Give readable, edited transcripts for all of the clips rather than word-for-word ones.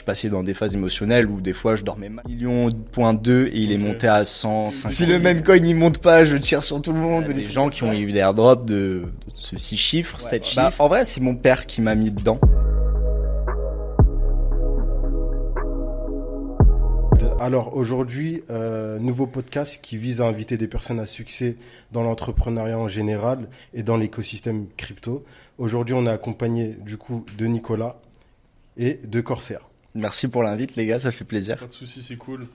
Je passais dans des phases émotionnelles où des fois je dormais mal. 1,2 et il est monté à 105. Si le même coin il monte pas, je tire sur tout le monde. Des gens qui ont eu des airdrops de ce 6 chiffres, 7 chiffres. En vrai, c'est mon père qui m'a mis dedans. Alors aujourd'hui, nouveau podcast qui vise à inviter des personnes à succès dans l'entrepreneuriat en général et dans l'écosystème crypto. Aujourd'hui, on est accompagné du coup de Nicolas et de Corsair. Merci pour l'invite les gars, ça fait plaisir. Pas de soucis, c'est cool.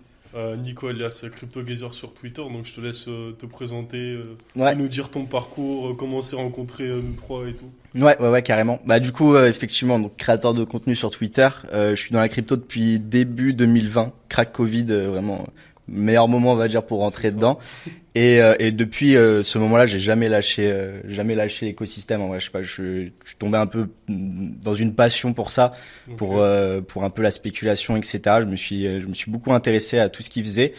Nico alias CryptoGazer sur Twitter, donc je te laisse te présenter, nous dire ton parcours, comment on s'est rencontrés nous trois et tout. Ouais, carrément. Bah du coup, effectivement, donc créateur de contenu sur Twitter. Je suis dans la crypto depuis début 2020, crack Covid, vraiment meilleur moment on va dire pour rentrer dedans. Et depuis ce moment-là, j'ai jamais lâché l'écosystème. En vrai, je sais pas, je suis tombé un peu dans une passion pour ça, pour un peu la spéculation, etc. Je me suis beaucoup intéressé à tout ce qu'il faisait.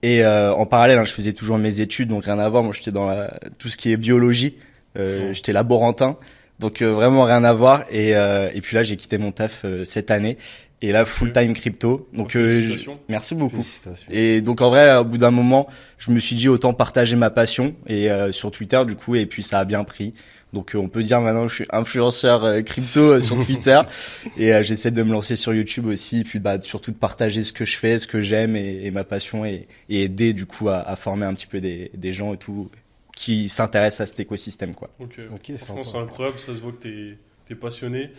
Et en parallèle, je faisais toujours mes études, donc rien à voir. Moi, j'étais dans tout ce qui est biologie. J'étais laborantin, donc vraiment rien à voir. Et puis là, j'ai quitté mon taf cette année. Et là, full time crypto. Donc, merci beaucoup. Et donc, en vrai, au bout d'un moment, je me suis dit autant partager ma passion et sur Twitter, du coup, et puis ça a bien pris. Donc, on peut dire maintenant que je suis influenceur crypto sur Twitter et j'essaie de me lancer sur YouTube aussi, et puis surtout de partager ce que je fais, ce que j'aime et ma passion et aider du coup à former un petit peu des gens et tout qui s'intéressent à cet écosystème, quoi. Ok, franchement, c'est incroyable, ça se voit que t'es passionné.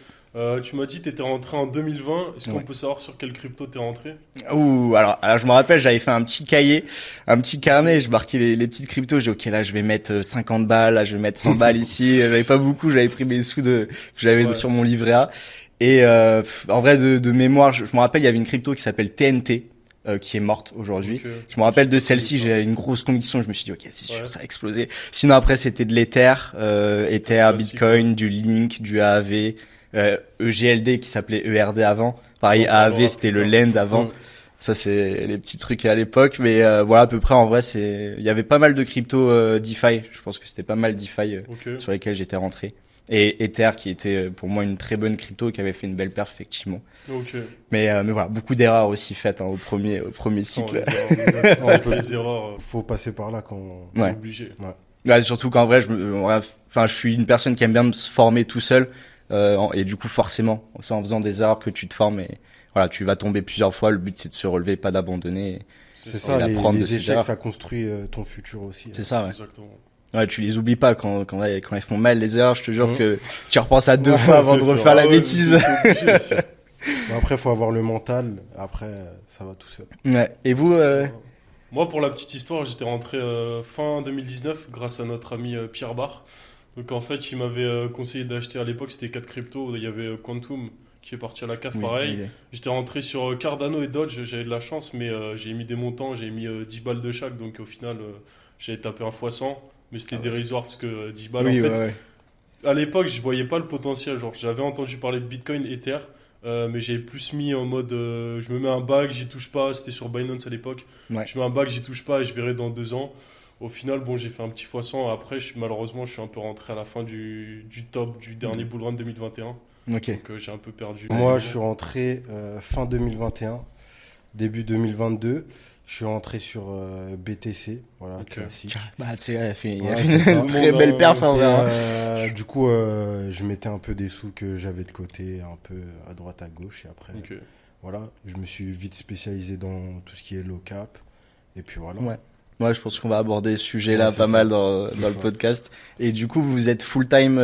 Tu m'as dit que tu étais rentré en 2020. Est-ce qu'on peut savoir sur quel crypto t'es rentré? Alors je me rappelle, j'avais fait un petit cahier, un petit carnet, je marquais les petites cryptos. J'ai ok, là je vais mettre 50 balles, là je vais mettre 100 balles ici. J'avais pas beaucoup, j'avais pris mes sous que j'avais sur mon livret A. Et en vrai de mémoire, je me rappelle, il y avait une crypto qui s'appelle TNT. Qui est morte aujourd'hui. Je me rappelle de celle-ci, j'ai une grosse conviction, je me suis dit ok, c'est sûr, ça a explosé. Sinon après c'était de l'Ether, Bitcoin, du Link, du AAV, EGLD qui s'appelait ERD avant. Pareil, AAV c'était le Lend avant. Ça c'est les petits trucs à l'époque, mais voilà à peu près en vrai il y avait pas mal de crypto DeFi. Je pense que c'était pas mal DeFi sur lesquels j'étais rentré. Et Ether qui était pour moi une très bonne crypto qui avait fait une belle perf effectivement. Mais voilà, beaucoup d'erreurs aussi faites au premier cycle. Les erreurs, faut passer par là quand c'est obligé. Ouais, surtout qu'en vrai je suis une personne qui aime bien se former tout seul et du coup forcément, c'est en faisant des erreurs que tu te formes et voilà, tu vas tomber plusieurs fois, le but c'est de se relever, pas d'abandonner. C'est ça, les échecs ça construit ton futur aussi. C'est ça, ouais. Exactement. Ouais, tu les oublies pas quand elles font mal les erreurs, je te jure que tu repenses à deux fois avant de refaire la bêtise. Après, faut avoir le mental. Après, ça va tout seul. Ouais. Et vous Moi, pour la petite histoire, j'étais rentré fin 2019 grâce à notre ami Pierre Barre. Donc en fait, il m'avait conseillé d'acheter à l'époque, c'était 4 cryptos. Il y avait Quantum qui est parti à la cave, pareil. Oui. J'étais rentré sur Cardano et Dodge. J'avais de la chance, mais j'ai mis des montants. J'ai mis 10 balles de chaque. Donc au final, j'avais tapé un x100. Mais c'était dérisoire parce que 10 balles, en fait, à l'époque, je voyais pas le potentiel. Genre, j'avais entendu parler de Bitcoin, Ether, mais j'avais plus mis en mode je me mets un bag, j'y touche pas. C'était sur Binance à l'époque. Ouais. Je mets un bag, j'y touche pas et je verrai dans 2 ans. Au final, bon, j'ai fait un petit x100. Après, malheureusement, je suis un peu rentré à la fin du top du dernier bull run 2021. Donc, j'ai un peu perdu. Moi, je suis rentré fin 2021, début 2022. Je suis rentré sur BTC, voilà, classique. Bah, tu sais, elle a fait une très belle perf, en vrai. Du coup, je mettais un peu des sous que j'avais de côté, un peu à droite, à gauche. Et après, voilà, je me suis vite spécialisé dans tout ce qui est low cap. Et puis voilà. Ouais, je pense qu'on va aborder ce sujet-là pas mal dans le podcast. Et du coup, vous êtes full-time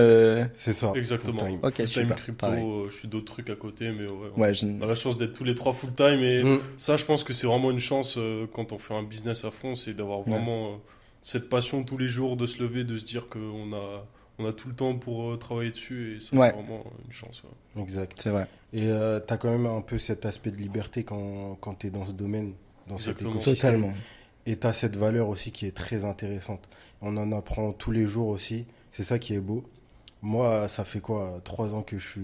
C'est ça. Exactement. Full-time. Ok, full-time super. crypto, je suis d'autres trucs à côté, mais on a la chance d'être tous les trois full-time. Et ça, je pense que c'est vraiment une chance quand on fait un business à fond, c'est d'avoir vraiment cette passion tous les jours, de se lever, de se dire qu'on a tout le temps pour travailler dessus. Et ça, c'est vraiment une chance. Exact. C'est vrai. Et tu as quand même un peu cet aspect de liberté quand tu es dans ce domaine, dans cet écosystème. Totalement. Et tu as cette valeur aussi qui est très intéressante. On en apprend tous les jours aussi. C'est ça qui est beau. Moi, ça fait quoi, 3 ans que je suis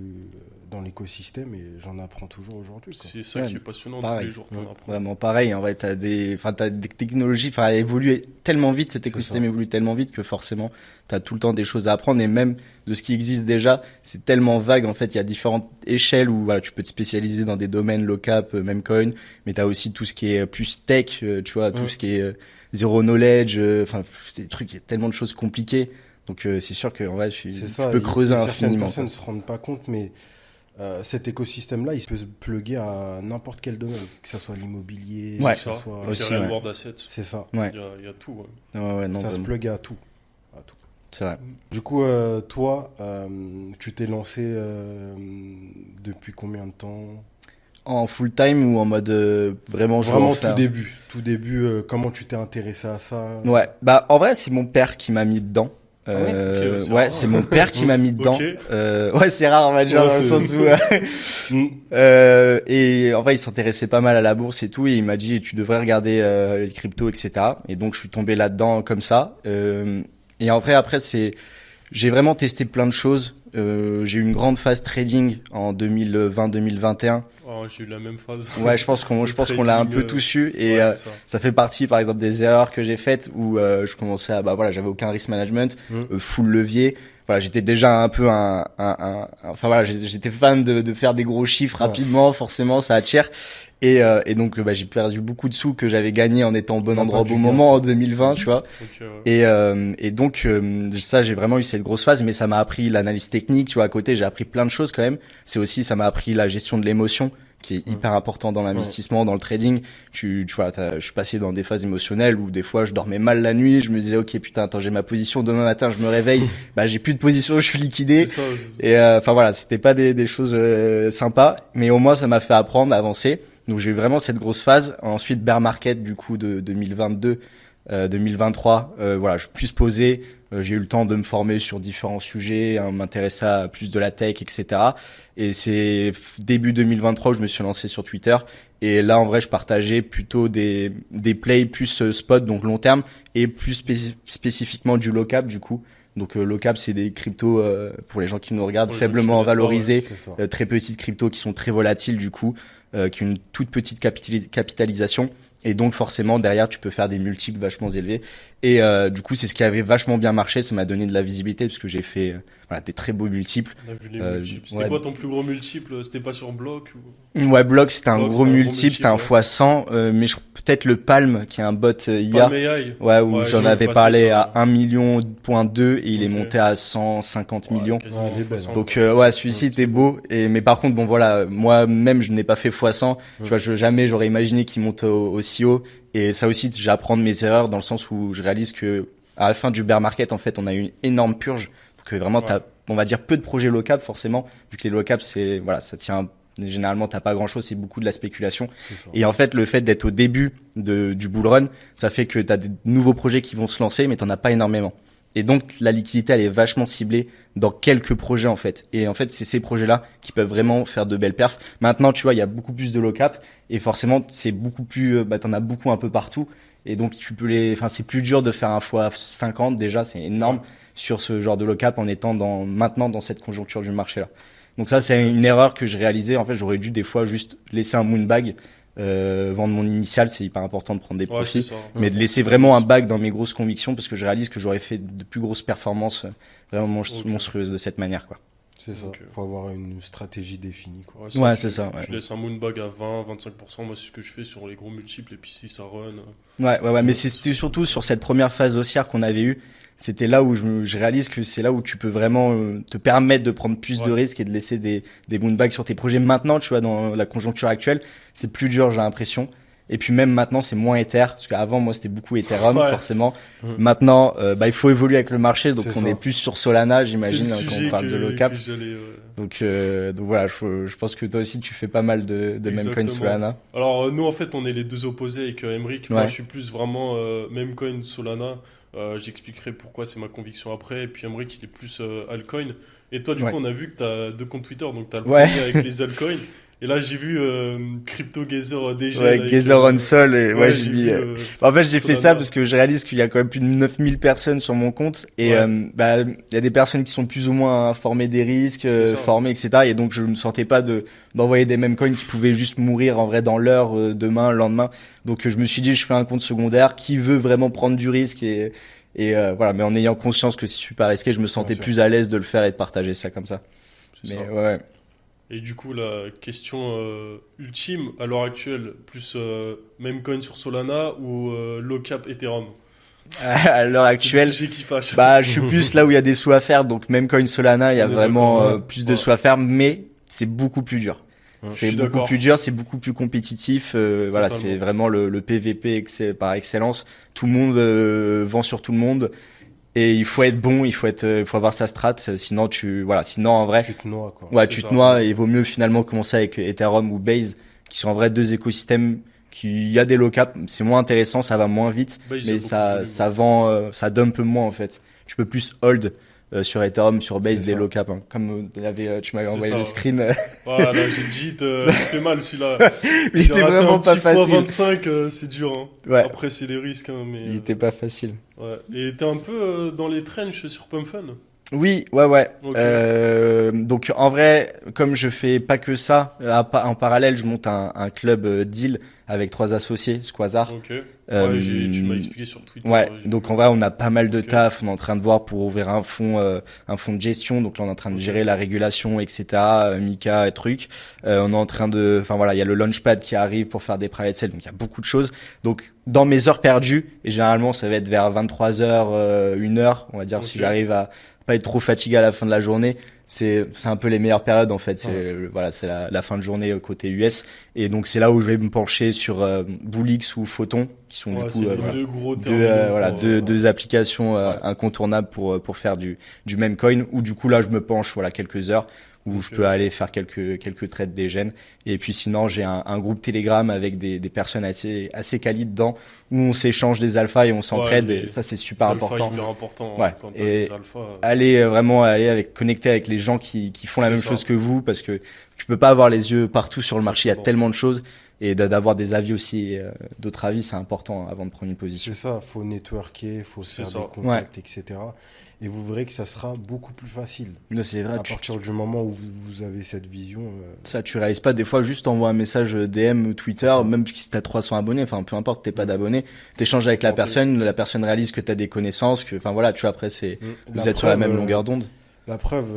dans l'écosystème et j'en apprends toujours aujourd'hui, quoi. C'est ça Ouais, qui est passionnant, tous pareil. les jours, t'en apprends. Vraiment pareil, en vrai, t'as des technologies, enfin, elles évoluent tellement vite, cet C'est écosystème ça. évolue tellement vite que forcément, t'as tout le temps des choses à apprendre et même de ce qui existe déjà, c'est tellement vague, en fait, il y a différentes échelles où, voilà, tu peux te spécialiser dans des domaines low cap, même coin, mais t'as aussi tout ce qui est plus tech, tu vois, tout ce qui est zero knowledge, enfin, c'est des trucs, il y a tellement de choses compliquées. Donc, c'est sûr que, en vrai, tu C'est ça. peux creuser Certaines infiniment. personnes ne se rendent pas compte, mais cet écosystème-là, il peut se plugger à n'importe quel domaine, que ce soit l'immobilier, Ouais. que ce soit... Aussi, Real ouais. World Assets. C'est ça. Ouais, Il y a tout. Ouais. ouais, non, Ça se vraiment. plug à tout. À tout. C'est vrai. Du coup, toi, tu t'es lancé depuis combien de temps? En full time ou en mode vraiment je veux en Vraiment faire. tout début, comment tu t'es intéressé à ça? Ouais, bah en vrai c'est mon père qui m'a mis dedans. ouais ok, c'est Ouais, rare. c'est mon père qui m'a mis dedans. Ok. Ouais, c'est rare, on va dire, Ouais, dans le c'est- sens où. Mm. Et en vrai, il s'intéressait pas mal à la bourse et tout, et il m'a dit tu devrais regarder les cryptos, etc. Et donc je suis tombé là-dedans comme ça. Et en vrai, après j'ai vraiment testé plein de choses. J'ai eu une grande phase trading en 2020-2021. Oh, j'ai eu la même phase. Ouais, je pense qu'on l'a un peu tous eu et Ouais, c'est ça. ça fait partie par exemple des erreurs que j'ai faites où je commençais à bah voilà, j'avais aucun risk management, full levier. Voilà, j'étais déjà un peu enfin voilà, j'étais fan de faire des gros chiffres Ouais. rapidement, forcément ça attire. Et donc bah j'ai perdu beaucoup de sous que j'avais gagné en étant au bon On a endroit pas au bon du moment gain. en 2020, tu vois. Donc, Et donc ça j'ai vraiment eu cette grosse phase, mais ça m'a appris l'analyse technique, tu vois, à côté j'ai appris plein de choses quand même. C'est aussi ça m'a appris la gestion de l'émotion qui est hyper important dans l'investissement, dans le trading. Tu vois, je suis passé dans des phases émotionnelles où des fois je dormais mal la nuit, je me disais ok putain attends j'ai ma position, demain matin je me réveille, bah j'ai plus de position, je suis liquidé. c'est ça. Et enfin voilà, c'était pas des choses sympas, mais au moins ça m'a fait apprendre, avancer. Donc j'ai eu vraiment cette grosse phase. Ensuite bear market du coup de 2022, 2023, voilà, je suis plus posé. J'ai eu le temps de me former sur différents sujets, hein, m'intéresser à plus de la tech, etc. Et c'est début 2023 où je me suis lancé sur Twitter. Et là, en vrai, je partageais plutôt des plays plus spot, donc long terme, et plus spécifiquement du low cap, du coup. Donc low cap, c'est des cryptos, pour les gens qui nous regardent, Pour les gens qui faiblement connaissent pas, valorisés, C'est ça. très petites cryptos qui sont très volatiles, du coup, qui ont une toute petite capitalisation. Et donc forcément derrière tu peux faire des multiples vachement élevés et du coup c'est ce qui avait vachement bien marché, ça m'a donné de la visibilité parce que j'ai fait voilà, des très beaux multiples. On a vu les multiples. C'était ouais. quoi ton plus gros multiple? C'était pas sur Block ou... Ouais, Block c'était un Block, gros c'était un gros multiple, c'était un multiple, x100 mais peut-être le Palm qui est un bot IA. Palm AI. Ouais, où Ouais, j'en j'ai avais vu parlé passer ça, à 1 million point 2 et il est Ok. monté à 150 millions. quasiment Ouais, elle est belle, 60, Donc quoi. ouais, celui-ci était beau et mais par contre bon voilà, moi même je n'ai pas fait x100, tu vois, jamais j'aurais imaginé qu'il monte aussi haut et ça aussi j'apprends de mes erreurs dans le sens où je réalise que à la fin du bear market en fait, on a eu une énorme purge donc vraiment Ouais. t'as on va dire peu de projets low cap forcément vu que les low cap c'est voilà, ça tient généralement t'as pas grand-chose, c'est beaucoup de la spéculation. C'est ça. Et en fait, le fait d'être au début du bull run, ça fait que tu as des nouveaux projets qui vont se lancer, mais t'en as pas énormément. Et donc, la liquidité, elle est vachement ciblée dans quelques projets, en fait. Et en fait, c'est ces projets-là qui peuvent vraiment faire de belles perfs. Maintenant, tu vois, il y a beaucoup plus de low cap. Et forcément, c'est beaucoup plus, bah, t'en as beaucoup un peu partout. Et donc, tu peux enfin, c'est plus dur de faire un fois 50 déjà, c'est énorme sur ce genre de low cap en étant maintenant dans cette conjoncture du marché-là. Donc ça, c'est une erreur que j'ai réalisée. En fait, j'aurais dû des fois juste laisser un moonbag, vendre mon initial, c'est hyper important de prendre des Ouais, c'est profits. ça. Mais de laisser vraiment un bag dans mes grosses convictions parce que je réalise que j'aurais fait de plus grosses performances vraiment monstrueuses de cette manière, quoi. C'est ça. Donc, Faut avoir une stratégie définie, quoi. Ouais, tu- c'est ça, ouais. Tu laisses un moonbag à 20-25%. Moi, c'est ce que je fais sur les gros multiples. Et puis, si ça run. Ouais, mais c'était surtout sur cette première phase haussière qu'on avait eue. C'était là où je réalise que c'est là où tu peux vraiment te permettre de prendre plus de risques et de laisser des moonbags sur tes projets. Maintenant, tu vois, dans la conjoncture actuelle, c'est plus dur, j'ai l'impression. Et puis même maintenant, c'est moins Ether, parce qu'avant, moi, c'était beaucoup Ethereum, Ouais. forcément. Maintenant, bah, il faut évoluer avec le marché, donc C'est on ça. est plus sur Solana, C'est j'imagine, le quand sujet on parle de que- low cap. que j'allais, ouais. Donc voilà, je pense que toi aussi, tu fais pas mal de meme coin Exactement. Solana. Alors, nous, en fait, on est les deux opposés avec Emric. Moi, Ouais. je suis plus vraiment meme coin Solana. J'expliquerai pourquoi c'est ma conviction après. Et puis, Emric, il est plus altcoin. Et toi, du Ouais. coup, on a vu que tu as deux comptes Twitter. Donc, tu as le Ouais. premier avec les altcoins. Et là, j'ai vu Crypto Gazer DG. Ouais, Gazer on Sol. Et, ouais, j'ai j'ai mis. vu, En fait, j'ai fait ça Solana. parce que je réalise qu'il y a quand même plus de 9000 personnes sur mon compte. Et Ouais. il y a des personnes qui sont plus ou moins informées des risques, C'est ça. formées, etc. Et donc, je me sentais pas d'envoyer des meme coins qui pouvaient juste mourir en vrai dans l'heure, demain, le lendemain. Donc, je me suis dit, je fais un compte secondaire qui veut vraiment prendre du risque et voilà. Mais en ayant conscience que c'est super risqué, je me sentais sûr. plus à l'aise de le faire et de partager ça comme ça. C'est Mais ça. ouais. Et du coup, la question ultime à l'heure actuelle, plus même coin sur Solana ou low cap Ethereum. À l'heure C'est actuelle. le sujet qui fâche. Bah, je suis plus là où il y a des sous à faire, donc même coin Solana, il y a On est vraiment d'accord, ouais. plus de Ouais. sous à faire, mais c'est beaucoup plus dur. Je C'est suis beaucoup d'accord. plus dur, c'est beaucoup plus compétitif. Voilà, c'est Totalement. vraiment le PVP par excellence. Tout le monde vend sur tout le monde, et il faut être bon, il faut avoir sa strat, sinon sinon en vrai, Tu te noies, quoi. ouais, C'est tu ça. te noies. Et il vaut mieux finalement commencer avec Ethereum ou Base, qui sont en vrai deux écosystèmes. Il y a des low cap, c'est moins intéressant, ça va moins vite, Base, il y a mais beaucoup de ça volume. ça vend, ça dump moins en fait. Tu peux plus hold sur Ethereum, sur Base C'est des ça. low cap, hein. Comme tu m'avais C'est envoyé ça, le ouais. screen. Voilà, j'ai dit, il fait mal celui-là. Il J'ai était raté vraiment un pas petit facile. x25, c'est dur. Hein. Ouais, Après, c'est les risques. Hein, mais, il était pas facile. ouais. Et t'es un peu dans les trenches sur Pump Fun. Oui, ouais. Ok. Donc en vrai, comme je fais pas que ça, en parallèle, je monte un club deal avec 3 associés, Squazar. Ok. Euh, Ouais, tu m'as expliqué sur Twitter. Ouais, j'ai donc vu. en vrai, on a pas mal de Ok. taf. On est en train de voir pour ouvrir un fonds de gestion. Donc là, on est en train de Ok. gérer la régulation, etc. Mika et trucs. On est en train enfin voilà, il y a le launchpad qui arrive pour faire des private sales. Donc il y a beaucoup de choses. Donc dans mes heures perdues, et généralement ça va être vers 23h, 1h, on va dire, si Ok. j'arrive à pas être trop fatigué à la fin de la journée. C'est un peu les meilleures périodes en fait. Voilà, c'est la fin de journée côté US. Et donc c'est là où je vais me pencher sur Bullix ou Photon, qui sont Ouais, du c'est coup les voilà, deux gros deux, terminaux voilà, pour, deux applications Ouais. incontournables pour faire du même coin. Où du coup là je me penche voilà quelques heures où je Ok. peux aller faire quelques trades des gènes. Et puis sinon j'ai un groupe Telegram avec des personnes assez quali dedans où on s'échange des alphas et on s'entraide. les- Et ça c'est super C'est alpha important. hyper important. Ouais. Hein, quand t'as Et des alphas. Aller vraiment connecter avec les gens qui font la C'est même ça. chose que vous, parce que tu peux pas avoir les yeux partout sur le marché. Il y a Exactement. tellement de choses, et d'avoir des avis aussi, d'autres avis, c'est important avant de prendre une position. C'est ça, faut networker, faut se C'est faire ça. des contacts, etc. Et vous verrez que ça sera beaucoup plus facile. Mais c'est vrai, À partir du moment où vous avez cette vision, ça, tu réalises pas, des fois, juste t'envoies un message DM ou Twitter, C'est ça. même si t'as 300 abonnés, enfin, peu importe, t'es pas d'abonnés, t'échanges avec la Ok. personne réalise que t'as des connaissances, enfin voilà, tu vois, après, vous êtes sur la même longueur d'onde. La preuve,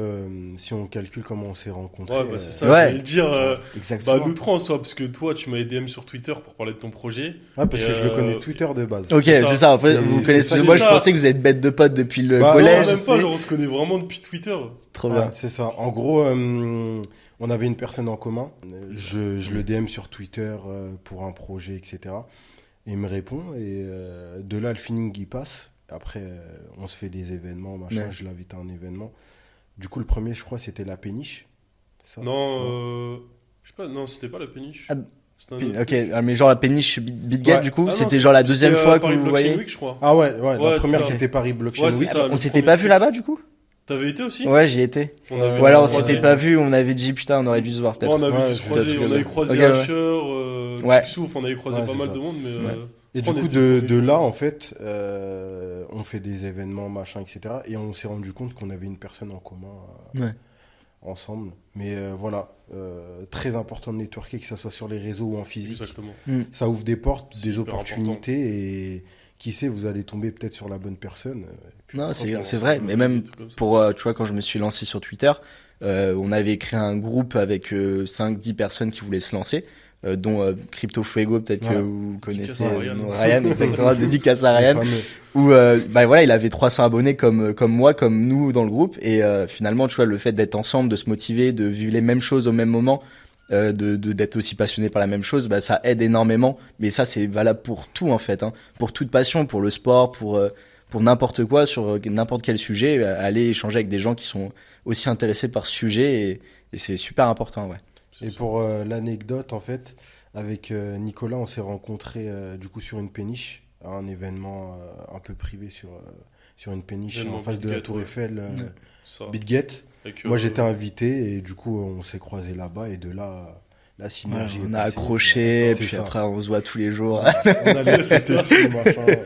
si on calcule comment on s'est rencontrés. Ouais, bah c'est ça, Ouais. je voulais le dire. Exactement. Bah, nous trois en soi, parce que toi, tu m'as DM sur Twitter pour parler de ton projet. Ah, parce Et que je le connais Twitter de base. Ok, c'est ça. c'est ça. Après, C'est- vous c'est connaissez. ça, Moi, c'est je ça. pensais que vous êtes bêtes de potes depuis le Bah, collège. Non, même pas, c'est genre, on se connaît vraiment depuis Twitter. trop Ah, bien. c'est ça. En gros, on avait une personne en commun. Je le DM sur Twitter pour un projet, etc. Et il me répond. Et de là, le feeling, il passe. Après, on se fait des événements, machin. Ouais. Je l'invite à un événement. Du coup, le premier, je crois, c'était la péniche. Ça. Non, je sais pas, non, c'était pas la péniche. Ah, C'était un autre Ok, truc. mais genre la péniche BitGate, Ouais. du coup, Ah non, c'était genre la deuxième c'était, fois que Paris vous Blockchain voyez. Week, je crois. Ah ouais, Ouais, la première, c'est ça. c'était Paris Blockchain Ouais, c'est Week. ça. On le s'était premier pas vu truc. là-bas, du coup? T'avais été aussi? Ouais, j'y étais. On avait Ou alors on dû se s'était croiser. pas vu, on avait dit putain, on aurait dû se voir Ouais, peut-être. on avait Ouais, dû se c'est croiser, peut-être on avait ça. croisé Ok, ouais. Asher, Ouais. Souf, on avait croisé Ouais, pas c'est mal ça. de monde, mais. Ouais. Et du on coup, était de premiers. là, en fait, on fait des événements, machin, etc. Et on s'est rendu compte qu'on avait une personne en commun Ouais. ensemble. Mais voilà, très important de networker, que ce soit sur les réseaux ou en physique. Exactement. Ça ouvre des portes, C'est des hyper opportunités. Et qui sait, vous allez tomber peut-être sur la bonne personne. Puis, Non, Ok, c'est on c'est s'en vrai. fout, Mais des même trucs comme ça. pour, tu vois, quand je me suis lancé sur Twitter, on avait créé un groupe avec 5-10 personnes qui voulaient se lancer, dont Crypto Fuego, peut-être que Ouais. vous Dédicace connaissez. à Ryan. Ryan, exactement, dédicace à le Ryan. fameux. Où bah voilà, il avait 300 abonnés comme moi, comme nous dans le groupe, et finalement, tu vois, le fait d'être ensemble, de se motiver, de vivre les mêmes choses au même moment, d'être aussi passionné par la même chose, bah ça aide énormément. Mais ça, c'est valable pour tout en fait, hein, pour toute passion, pour le sport, pour n'importe quoi, sur n'importe quel sujet, aller échanger avec des gens qui sont aussi intéressés par ce sujet, et c'est super important, ouais. Et pour l'anecdote, en fait, avec Nicolas, on s'est rencontrés du coup sur une péniche, à un événement un peu privé sur une péniche Événement en face de la BitGet, Tour ouais. Eiffel, Ça. BitGet. Avec, Moi, j'étais invité et du coup, on s'est croisés là-bas. Et de là, la synergie. On est a passée, accroché, c'est puis ça. après on se voit tous les jours. On a laissé cette fille, machin. Voilà.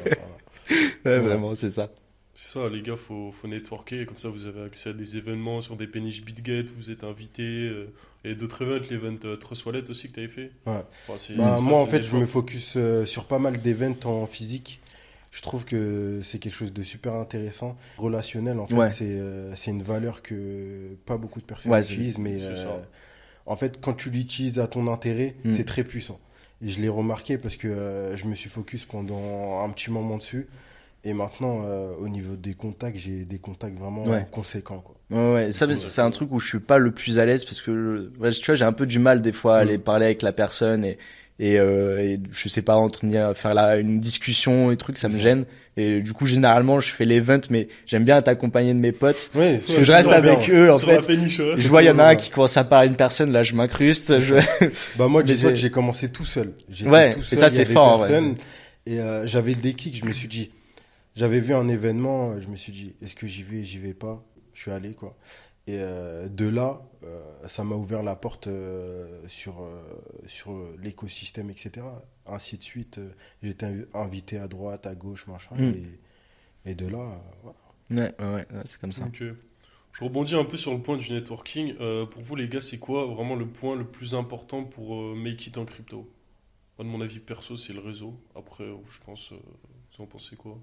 Ouais, vraiment, c'est ça. C'est ça, les gars, faut networker, comme ça vous avez accès à des événements sur des péniches BitGet, vous êtes invités, et d'autres events, l'event Trust Wallet aussi que tu avais fait. Ouais. Enfin, c'est Bah, ça, moi, en c'est fait, les je gens. me focus sur pas mal d'events en physique. Je trouve que c'est quelque chose de super intéressant. Relationnel, en fait, Ouais. c'est une valeur que pas beaucoup de personnes Ouais, utilisent, mais c'est ça. en fait, quand tu l'utilises à ton intérêt, Mm. c'est très puissant. Et je l'ai remarqué parce que je me suis focus pendant un petit moment dessus. Et maintenant, au niveau des contacts, j'ai des contacts vraiment Ouais. conséquents, quoi. Ouais, ça, c'est un truc où je suis pas le plus à l'aise parce que, ouais, tu vois, j'ai un peu du mal des fois à aller parler avec la personne et je sais pas, faire une discussion et trucs, ça me gêne. Et du coup, généralement, je fais l'event, mais j'aime bien être accompagné de mes potes. Ouais, Parce que je reste avec eux, en Sur la fait. péniche, ouais. Je vois, il y en a toujours un bien. qui commence à parler à une personne, là, je m'incruste. Bah moi, Mais dis-toi c'est- que j'ai commencé tout seul. J'étais Ouais, tout et seul, ça, il y c'est avait fort, en vrai. personne. Et j'avais le déclic, je me suis dit, j'avais vu un événement, je me suis dit, est-ce que j'y vais pas? Je suis allé, quoi. Et de là, ça m'a ouvert la porte sur l'écosystème, etc. Ainsi de suite, j'étais invité à droite, à gauche, machin. Mm. Et de là, voilà. Ouais, c'est comme ça. Ok. Je rebondis un peu sur le point du networking. Pour vous, les gars, c'est quoi vraiment le point le plus important pour make it en crypto? Moi, de mon avis perso, c'est le réseau. Après, je pense, vous en pensez quoi?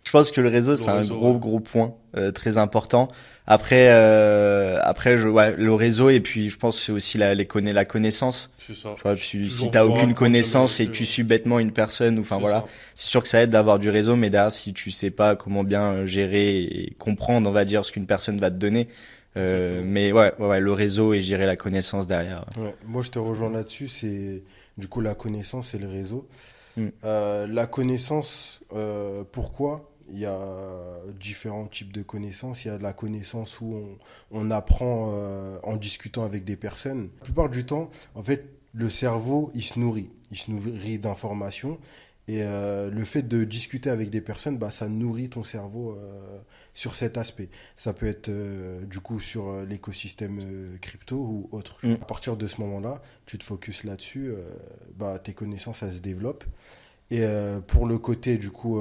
Je pense que le réseau, c'est un réseau, gros, ouais. gros point, très important. Après, ouais, le réseau, et puis je pense que c'est aussi la connaissance. C'est ça. Tu vois, si Toujours t'as pouvoir aucune apprendre, connaissance s'améliorer, et que tu ouais. suis bêtement une personne, ou enfin C'est voilà, ça. c'est sûr que ça aide d'avoir du réseau, mais derrière, si tu sais pas comment bien gérer et comprendre, on va dire, ce qu'une personne va te donner, Exactement. mais ouais, le réseau et gérer la connaissance derrière. Ouais, moi, je te rejoins là-dessus. C'est du coup la connaissance et le réseau. Mm. La connaissance, pourquoi? Il y a différents types de connaissances. Il y a de la connaissance où on apprend en discutant avec des personnes. La plupart du temps, en fait, le cerveau, il se nourrit. Il se nourrit d'informations. Et le fait de discuter avec des personnes, bah, ça nourrit ton cerveau sur cet aspect. Ça peut être du coup sur l'écosystème crypto ou autre. Mm. À partir de ce moment-là, tu te focuses là-dessus, bah, tes connaissances, elles se développent. Et pour le côté du coup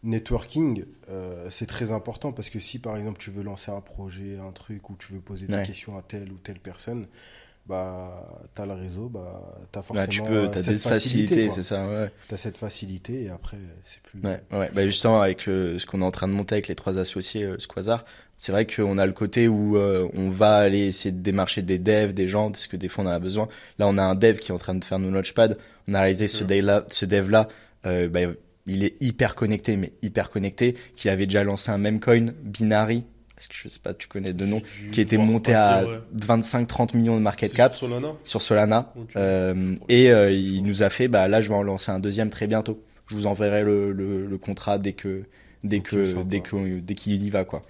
networking, c'est très important parce que si par exemple tu veux lancer un projet, un truc, ou tu veux poser des Ouais. questions à telle ou telle personne, bah, t'as le réseau, bah, t'as Bah, forcément t'as cette des facilités, facilité, quoi. c'est ça, ouais. T'as cette facilité et après, c'est plus... Ouais. Bah justement, avec ce qu'on est en train de monter avec les 3 associés Squazar, c'est vrai qu'on a le côté où on va aller essayer de démarcher des devs, des gens, parce que des fois on en a besoin. Là, on a un dev qui est en train de faire nos launchpads. On a réalisé ce dev-là, bah, il est hyper connecté, qui avait déjà lancé un meme coin, Binary, parce que je sais pas, tu connais de nom, J'ai dû qui était voir monté passer, à ouais. 25-30 millions de market C'est cap sur Solana? sur Solana. Ok. Et il nous a fait, bah là, je vais en lancer un deuxième très bientôt. Je vous enverrai le contrat dès qu'il y va, quoi.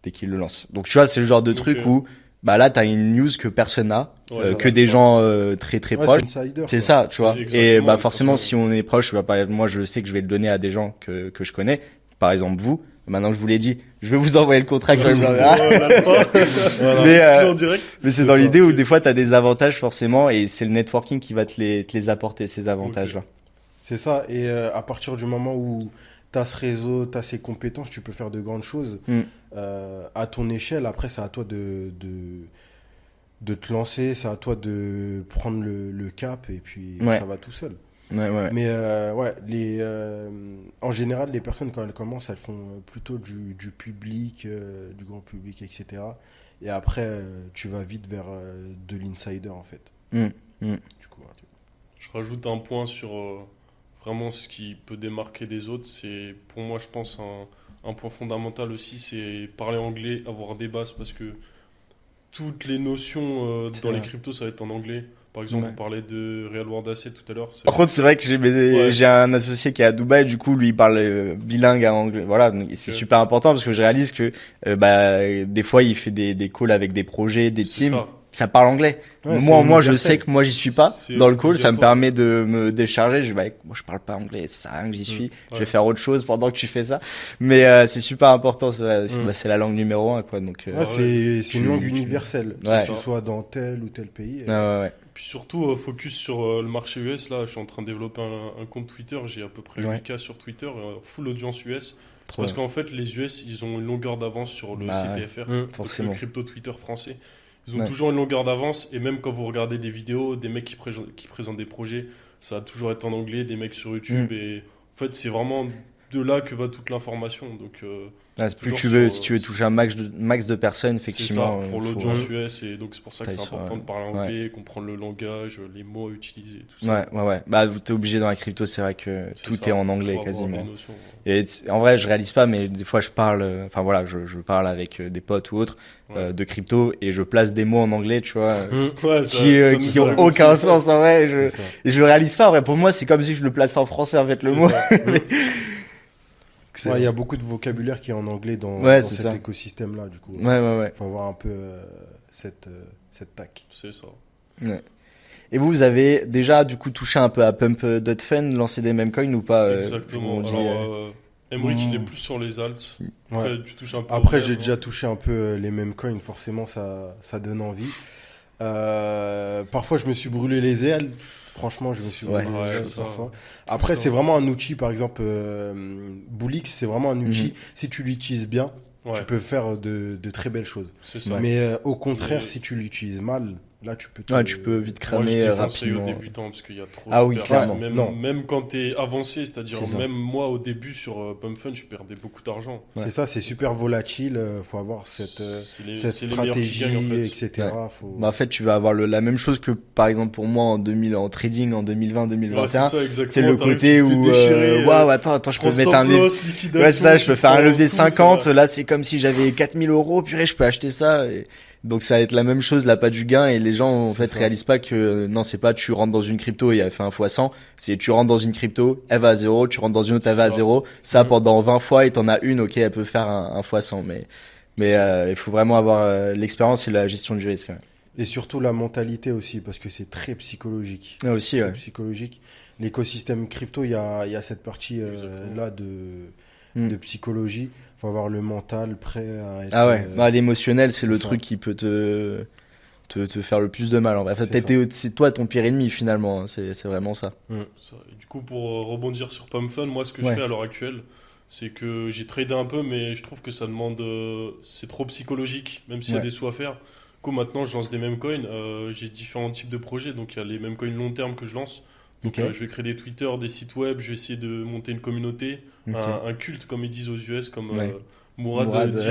Dès qu'il le lance. Donc, tu vois, c'est le genre de Ok. truc où, bah là, t'as une news que personne n'a, Ouais, ça que va, des ouais. gens très très Ouais, proches. c'est insider, C'est quoi. ça, tu vois. C'est Et exactement, bah forcément, si forcément. on est proche, moi, je sais que je vais le donner à des gens que je connais. Par exemple, vous. Maintenant que je vous l'ai dit, je vais vous envoyer le contrat quand je me l'enverrai. Mais, En direct. Mais c'est dans l'idée où des fois t'as des avantages forcément et c'est le networking qui va te les apporter ces avantages-là. C'est ça, et à partir du moment où tu as ce réseau, tu as ces compétences, tu peux faire de grandes choses. Mm. À ton échelle, après, c'est à toi de te lancer, c'est à toi de prendre le cap, et puis Ouais. ça va tout seul. Ouais. Mais ouais, en général, les personnes, quand elles commencent, elles font plutôt du public, du grand public, etc. Et après, tu vas vite vers de l'insider, en fait. Mm. Du coup, voilà. Je rajoute un point sur vraiment ce qui peut démarquer des autres. C'est pour moi, je pense, un point fondamental aussi, c'est parler anglais, avoir des bases, parce que toutes les notions C'est dans les vrai. cryptos, ça va être en anglais. Par exemple, Ouais. on parlait de Real World Asset tout à l'heure. Par contre, c'est vrai que j'ai un associé qui est à Dubaï, du coup, lui, il parle bilingue en anglais. Voilà, donc c'est Ok. super important parce que je réalise que bah des fois, il fait des calls avec des projets, des C'est teams. ça. Ça parle anglais. Ouais, moi, c'est je universel. sais que moi, j'y suis pas C'est dans le call. Ça me obligatoire. permet de me décharger. Je dis, bah, moi, je parle pas anglais. Ça sert à rien que j'y suis. Je vais Ouais. faire autre chose pendant que tu fais ça. Mais c'est super important. C'est la langue numéro 1, quoi. Donc, Ouais, c'est une tu- langue tu- universelle, Ouais. que tu sois dans tel ou tel pays. ouais. Puis surtout, focus sur le marché US. Là, je suis en train de développer un compte Twitter. J'ai à peu près 8K sur Twitter, full audience US. C'est parce qu'en fait, les US, ils ont une longueur d'avance sur le CTFR, donc le crypto Twitter français. Ils ont toujours une longueur d'avance. Et même quand vous regardez des vidéos, des mecs qui présentent des projets, ça va toujours être en anglais, des mecs sur YouTube. Et en fait, c'est vraiment de là que va toute l'information. Donc, si tu veux toucher un max de personnes, effectivement. C'est ça, pour l'audience US. Et donc, c'est pour ça que c'est important de parler anglais, comprendre le langage, les mots à utiliser. Tout ça. Ouais. Bah, t'es obligé dans la crypto, c'est vrai que tout est en anglais quasiment. Et en vrai, je réalise pas, mais des fois, je parle, je parle avec des potes ou autres de crypto et je place des mots en anglais, tu vois, qui ont aucun sens en vrai. Et je le réalise pas. En vrai, pour moi, c'est comme si je le plaçais en français en fait le mot. Il y a beaucoup de vocabulaire qui est en anglais dans cet écosystème-là, du coup. Ouais. Faut avoir un peu cette tac. C'est ça. Ouais. Et vous avez déjà du coup touché un peu à Pump.fun, lancé des memcoins ou pas Exactement. Alors, Emric, il est plus sur les alts. Après, tu touches un peu. Après, j'ai déjà touché un peu les memcoins. Forcément, ça donne envie. Parfois, je me suis brûlé les ailes. Franchement, je me suis brûlé les ailes parfois. Après, c'est vraiment un outil. Par exemple, Boolix, c'est vraiment un outil. Si tu l'utilises bien, tu peux faire de très belles choses. C'est ça. Mais au contraire, si tu l'utilises mal, là, tu peux vite cramer rapidement. Aux débutants parce qu'il y a trop. Clairement. Même quand t'es avancé, c'est-à-dire même moi au début sur PumpFun, je perdais beaucoup d'argent. C'est ça, c'est super volatile. Faut avoir cette stratégie, etc. En fait, tu vas avoir la même chose que par exemple pour moi en trading en 2020-2021. C'est le côté où attends, je peux mettre un je peux faire un levier 50. Là, c'est comme si j'avais 4000 €. Purée, je peux acheter ça. Donc ça va être la même chose, l'appât du gain, et les gens en fait réalisent pas que non, c'est pas tu rentres dans une crypto et elle fait un fois 100, c'est tu rentres dans une crypto, elle va à 0, tu rentres dans une autre, elle va à 0, ça pendant 20 fois et t'en as une, ok, elle peut faire un fois 100, mais il faut vraiment avoir l'expérience et la gestion du risque. Et surtout la mentalité aussi, parce que c'est très psychologique. Aussi, psychologique. L'écosystème crypto, il y a cette partie là de psychologie. Faut avoir le mental prêt à être... l'émotionnel, c'est le truc qui peut te faire le plus de mal. En vrai. C'est toi ton pire ennemi finalement, hein. C'est vraiment ça. Et du coup, pour rebondir sur PumpFun, moi ce que je fais à l'heure actuelle, c'est que j'ai tradé un peu, mais je trouve que ça demande... c'est trop psychologique, même s'il y a des sous à faire. Du coup, maintenant, je lance des memcoins. J'ai différents types de projets, donc il y a les memcoins long terme que je lance. Donc je vais créer des Twitter, des sites web, je vais essayer de monter une communauté, un culte comme ils disent aux US, comme Mourad dit,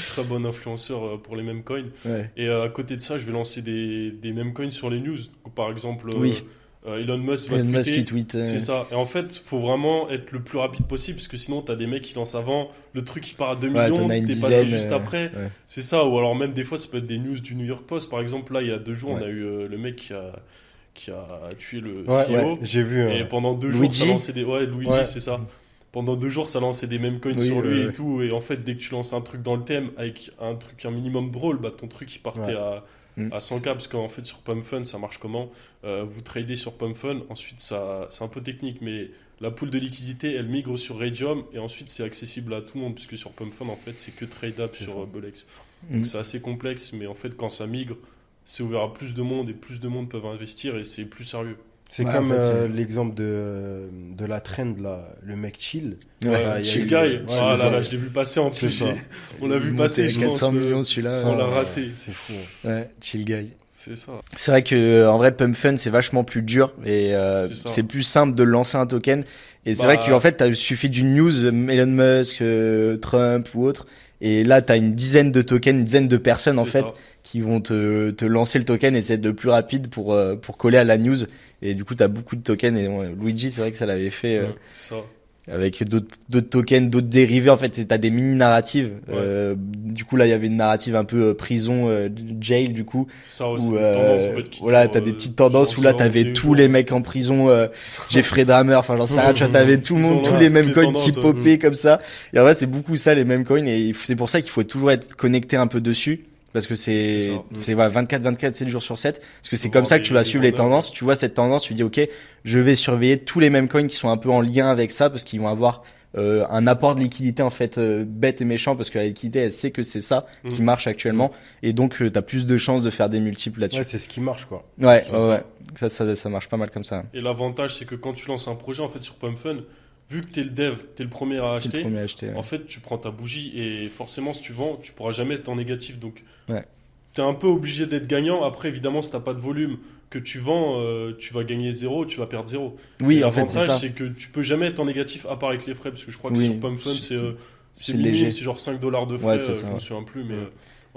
très bon influenceur pour les memcoins. Et à côté de ça, je vais lancer des memcoins sur les news. Donc, par exemple, Elon Musk va tweeter, c'est ça. Et en fait, il faut vraiment être le plus rapide possible, parce que sinon, tu as des mecs qui lancent avant, le truc qui part à 2 millions, t'es passé juste après. C'est ça, ou alors même des fois, ça peut être des news du New York Post. Par exemple, là, il y a 2 jours, on a eu le mec qui a tué le CEO. J'ai vu. Et pendant 2 jours, ça lançait des... Luigi, c'est ça. Pendant 2 jours, ça lançait des memcoins sur lui et tout. Et en fait, dès que tu lances un truc dans le thème avec un minimum drôle, ton truc, il partait à 100K. Parce qu'en fait, sur PumpFun, ça marche comment ? Vous tradez sur PumpFun. Ensuite, c'est un peu technique, mais la pool de liquidité, elle migre sur Radium. Et ensuite, c'est accessible à tout le monde. Puisque sur PumpFun, en fait, c'est que tradable sur Bolex. Donc, c'est assez complexe. Mais en fait, quand ça migre, c'est ouvert à plus de monde et plus de monde peuvent investir et c'est plus sérieux. C'est comme l'exemple de la trend, là, le mec chill. Chill Guy. Je l'ai vu passer en plus. On l'a vu passer, je 400 millions celui-là. On l'a raté. C'est fou. Ouais, Chill Guy. C'est ça. C'est vrai que en vrai, PumpFun, c'est vachement plus dur et c'est plus simple de lancer un token. Et c'est vrai qu'en fait, il suffit d'une news, Elon Musk, Trump ou autre. Et là, t'as une dizaine de tokens, une dizaine de personnes, en fait, qui vont te lancer le token et c'est de plus rapide pour coller à la news. Et du coup, t'as beaucoup de tokens. Et Luigi, c'est vrai que ça l'avait fait avec d'autres tokens, d'autres dérivés. En fait, t'as des mini-narratives. Du coup, là, il y avait une narrative un peu prison, jail, du coup. C'est ça aussi, tendance, en fait. Voilà, t'as des petites tendances où là, t'avais tous les mecs en prison, Jeffrey Dahmer, enfin, j'en sais rien, tu vois, t'avais tout le monde, tous les memcoins qui popaient comme ça. Et en vrai, c'est beaucoup ça, les memcoins. Et c'est pour ça qu'il faut toujours être connecté un peu dessus. Parce que c'est 24, 7 jours sur 7. Parce que c'est comme ça que tu vas suivre les tendances. Tu vois cette tendance, tu dis, OK, je vais surveiller tous les memcoins qui sont un peu en lien avec ça parce qu'ils vont avoir un apport de liquidité en fait bête et méchant parce que la liquidité elle sait que c'est ça qui marche actuellement et donc t'as plus de chances de faire des multiples là-dessus. Ouais, c'est ce qui marche quoi. Ouais. Ça marche pas mal comme ça. Et l'avantage c'est que quand tu lances un projet en fait sur PumpFun, vu que t'es le dev, t'es le premier à acheter, en fait tu prends ta bougie et forcément si tu vends, tu pourras jamais être en négatif. Donc t'es un peu obligé d'être gagnant. Après évidemment si t'as pas de volume que tu vends, tu vas gagner 0, tu vas perdre 0. Oui, en fait c'est ça. L'avantage c'est que tu peux jamais être en négatif à part avec les frais parce que je crois que sur PumpFun c'est léger, c'est genre $5 de frais, je me souviens plus mais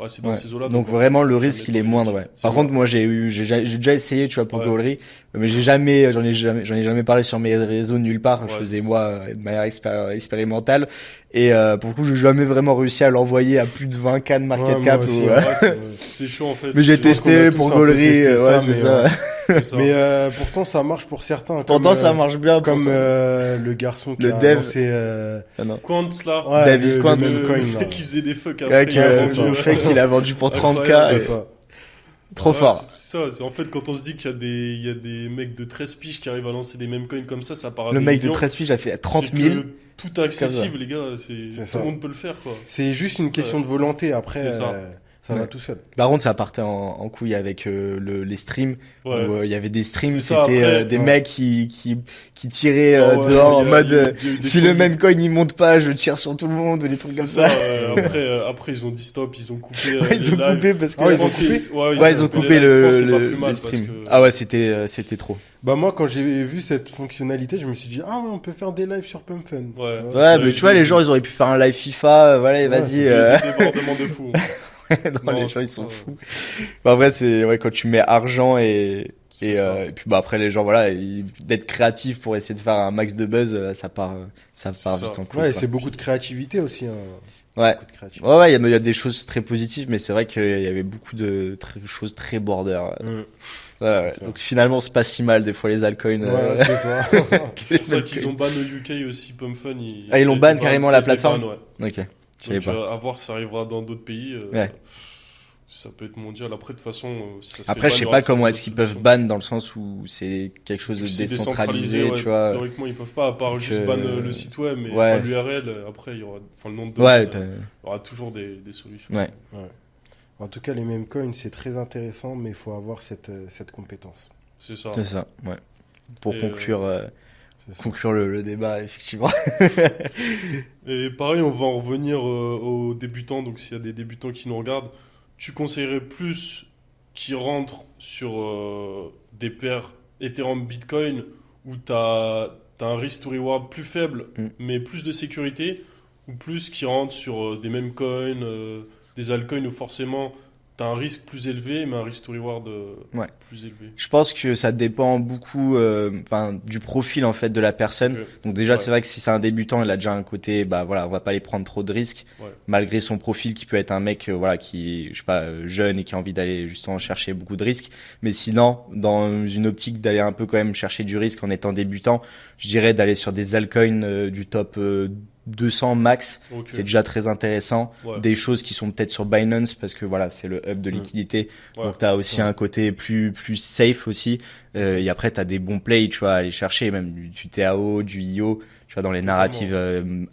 c'est dans ces eaux-là. Donc vraiment le risque il est moindre. Par contre moi j'ai déjà essayé tu vois pour Goalery, mais j'en ai jamais parlé sur mes réseaux nulle part. Je faisais moi de manière expérimentale et pour le coup j'ai jamais vraiment réussi à l'envoyer à plus de 20K de market cap. C'est chaud en fait. Mais j'ai testé pour Goalery, c'est ça. Mais pourtant ça marche pour certains. Pourtant ça marche bien. Comme le garçon qui a lancé Quant là, Davis Quant, qui faisait des fucks le fake il a vendu pour 30K. Trop fort. C'est ça, en fait quand on se dit qu'il y a des mecs de 13 piges qui arrivent à lancer des mêmes coins comme ça paraît. Le mec de 13 piges a fait 30 000. Tout accessible les gars, tout le monde peut le faire quoi. C'est juste une question de volonté après. Ça va tout seul. Par contre, ça partait en couille avec les streams où il y avait des streams, ça, c'était des mecs qui tiraient dehors en mode si le même coin il monte pas, je tire sur tout le monde ou des trucs comme ça. Après ils ont dit stop, ils ont coupé ils ont coupé parce que ils ont coupé le stream. Ah ouais, c'était trop. Bah moi quand j'ai vu cette fonctionnalité, je me suis dit on peut faire des lives sur PumpFun. Mais tu vois les gens ils auraient pu faire un live FIFA, vas-y. Des débordements de fou. Les gens ils sont fous. En vrai c'est quand tu mets argent et puis après les gens d'être créatifs pour essayer de faire un max de buzz, ça part vite en couille. Ouais, c'est beaucoup de créativité aussi. Ouais, il y a des choses très positives, mais c'est vrai qu'il y avait beaucoup de choses très border. Donc finalement c'est pas si mal des fois les altcoins. C'est ça. C'est pour ça qu'ils ont ban au UK aussi PumpFun. Ils l'ont ban carrément la plateforme. Ok. Donc, à voir si ça arrivera dans d'autres pays. Ça peut être mondial. Après, de toute façon, après, je sais pas comment est-ce qu'ils peuvent ban dans le sens où c'est quelque chose de décentralisé, tu vois. Théoriquement, ils peuvent pas, à part juste ban le site web, mais l'URL. Après, il y aura, le nom de domaine, il y aura toujours des solutions. En tout cas, les mêmes coins, c'est très intéressant, mais il faut avoir cette compétence. C'est ça. Ouais. Pour conclure le débat, effectivement. Et pareil, on va en revenir aux débutants. Donc, s'il y a des débutants qui nous regardent, tu conseillerais plus qu'ils rentrent sur des paires Ethereum Bitcoin où tu as un risk to reward plus faible, mais plus de sécurité, ou plus qu'ils rentrent sur des mêmes coins, des altcoins où forcément tu as un risque plus élevé, mais un risk to reward plus élevé. Je pense que ça dépend beaucoup du profil en fait de la personne. Donc déjà c'est vrai que si c'est un débutant, il a déjà un côté on va pas aller prendre trop de risques malgré son profil qui peut être un mec qui jeune et qui a envie d'aller justement chercher beaucoup de risques. Mais sinon dans une optique d'aller un peu quand même chercher du risque en étant débutant, je dirais d'aller sur des altcoins du top 200 max, c'est déjà très intéressant. Des choses qui sont peut-être sur Binance parce que c'est le hub de liquidité. Donc tu as aussi un côté plus safe aussi. Et après tu as des bons plays, tu vois, à aller chercher même du TAO, du IO, tu vois, dans les narratives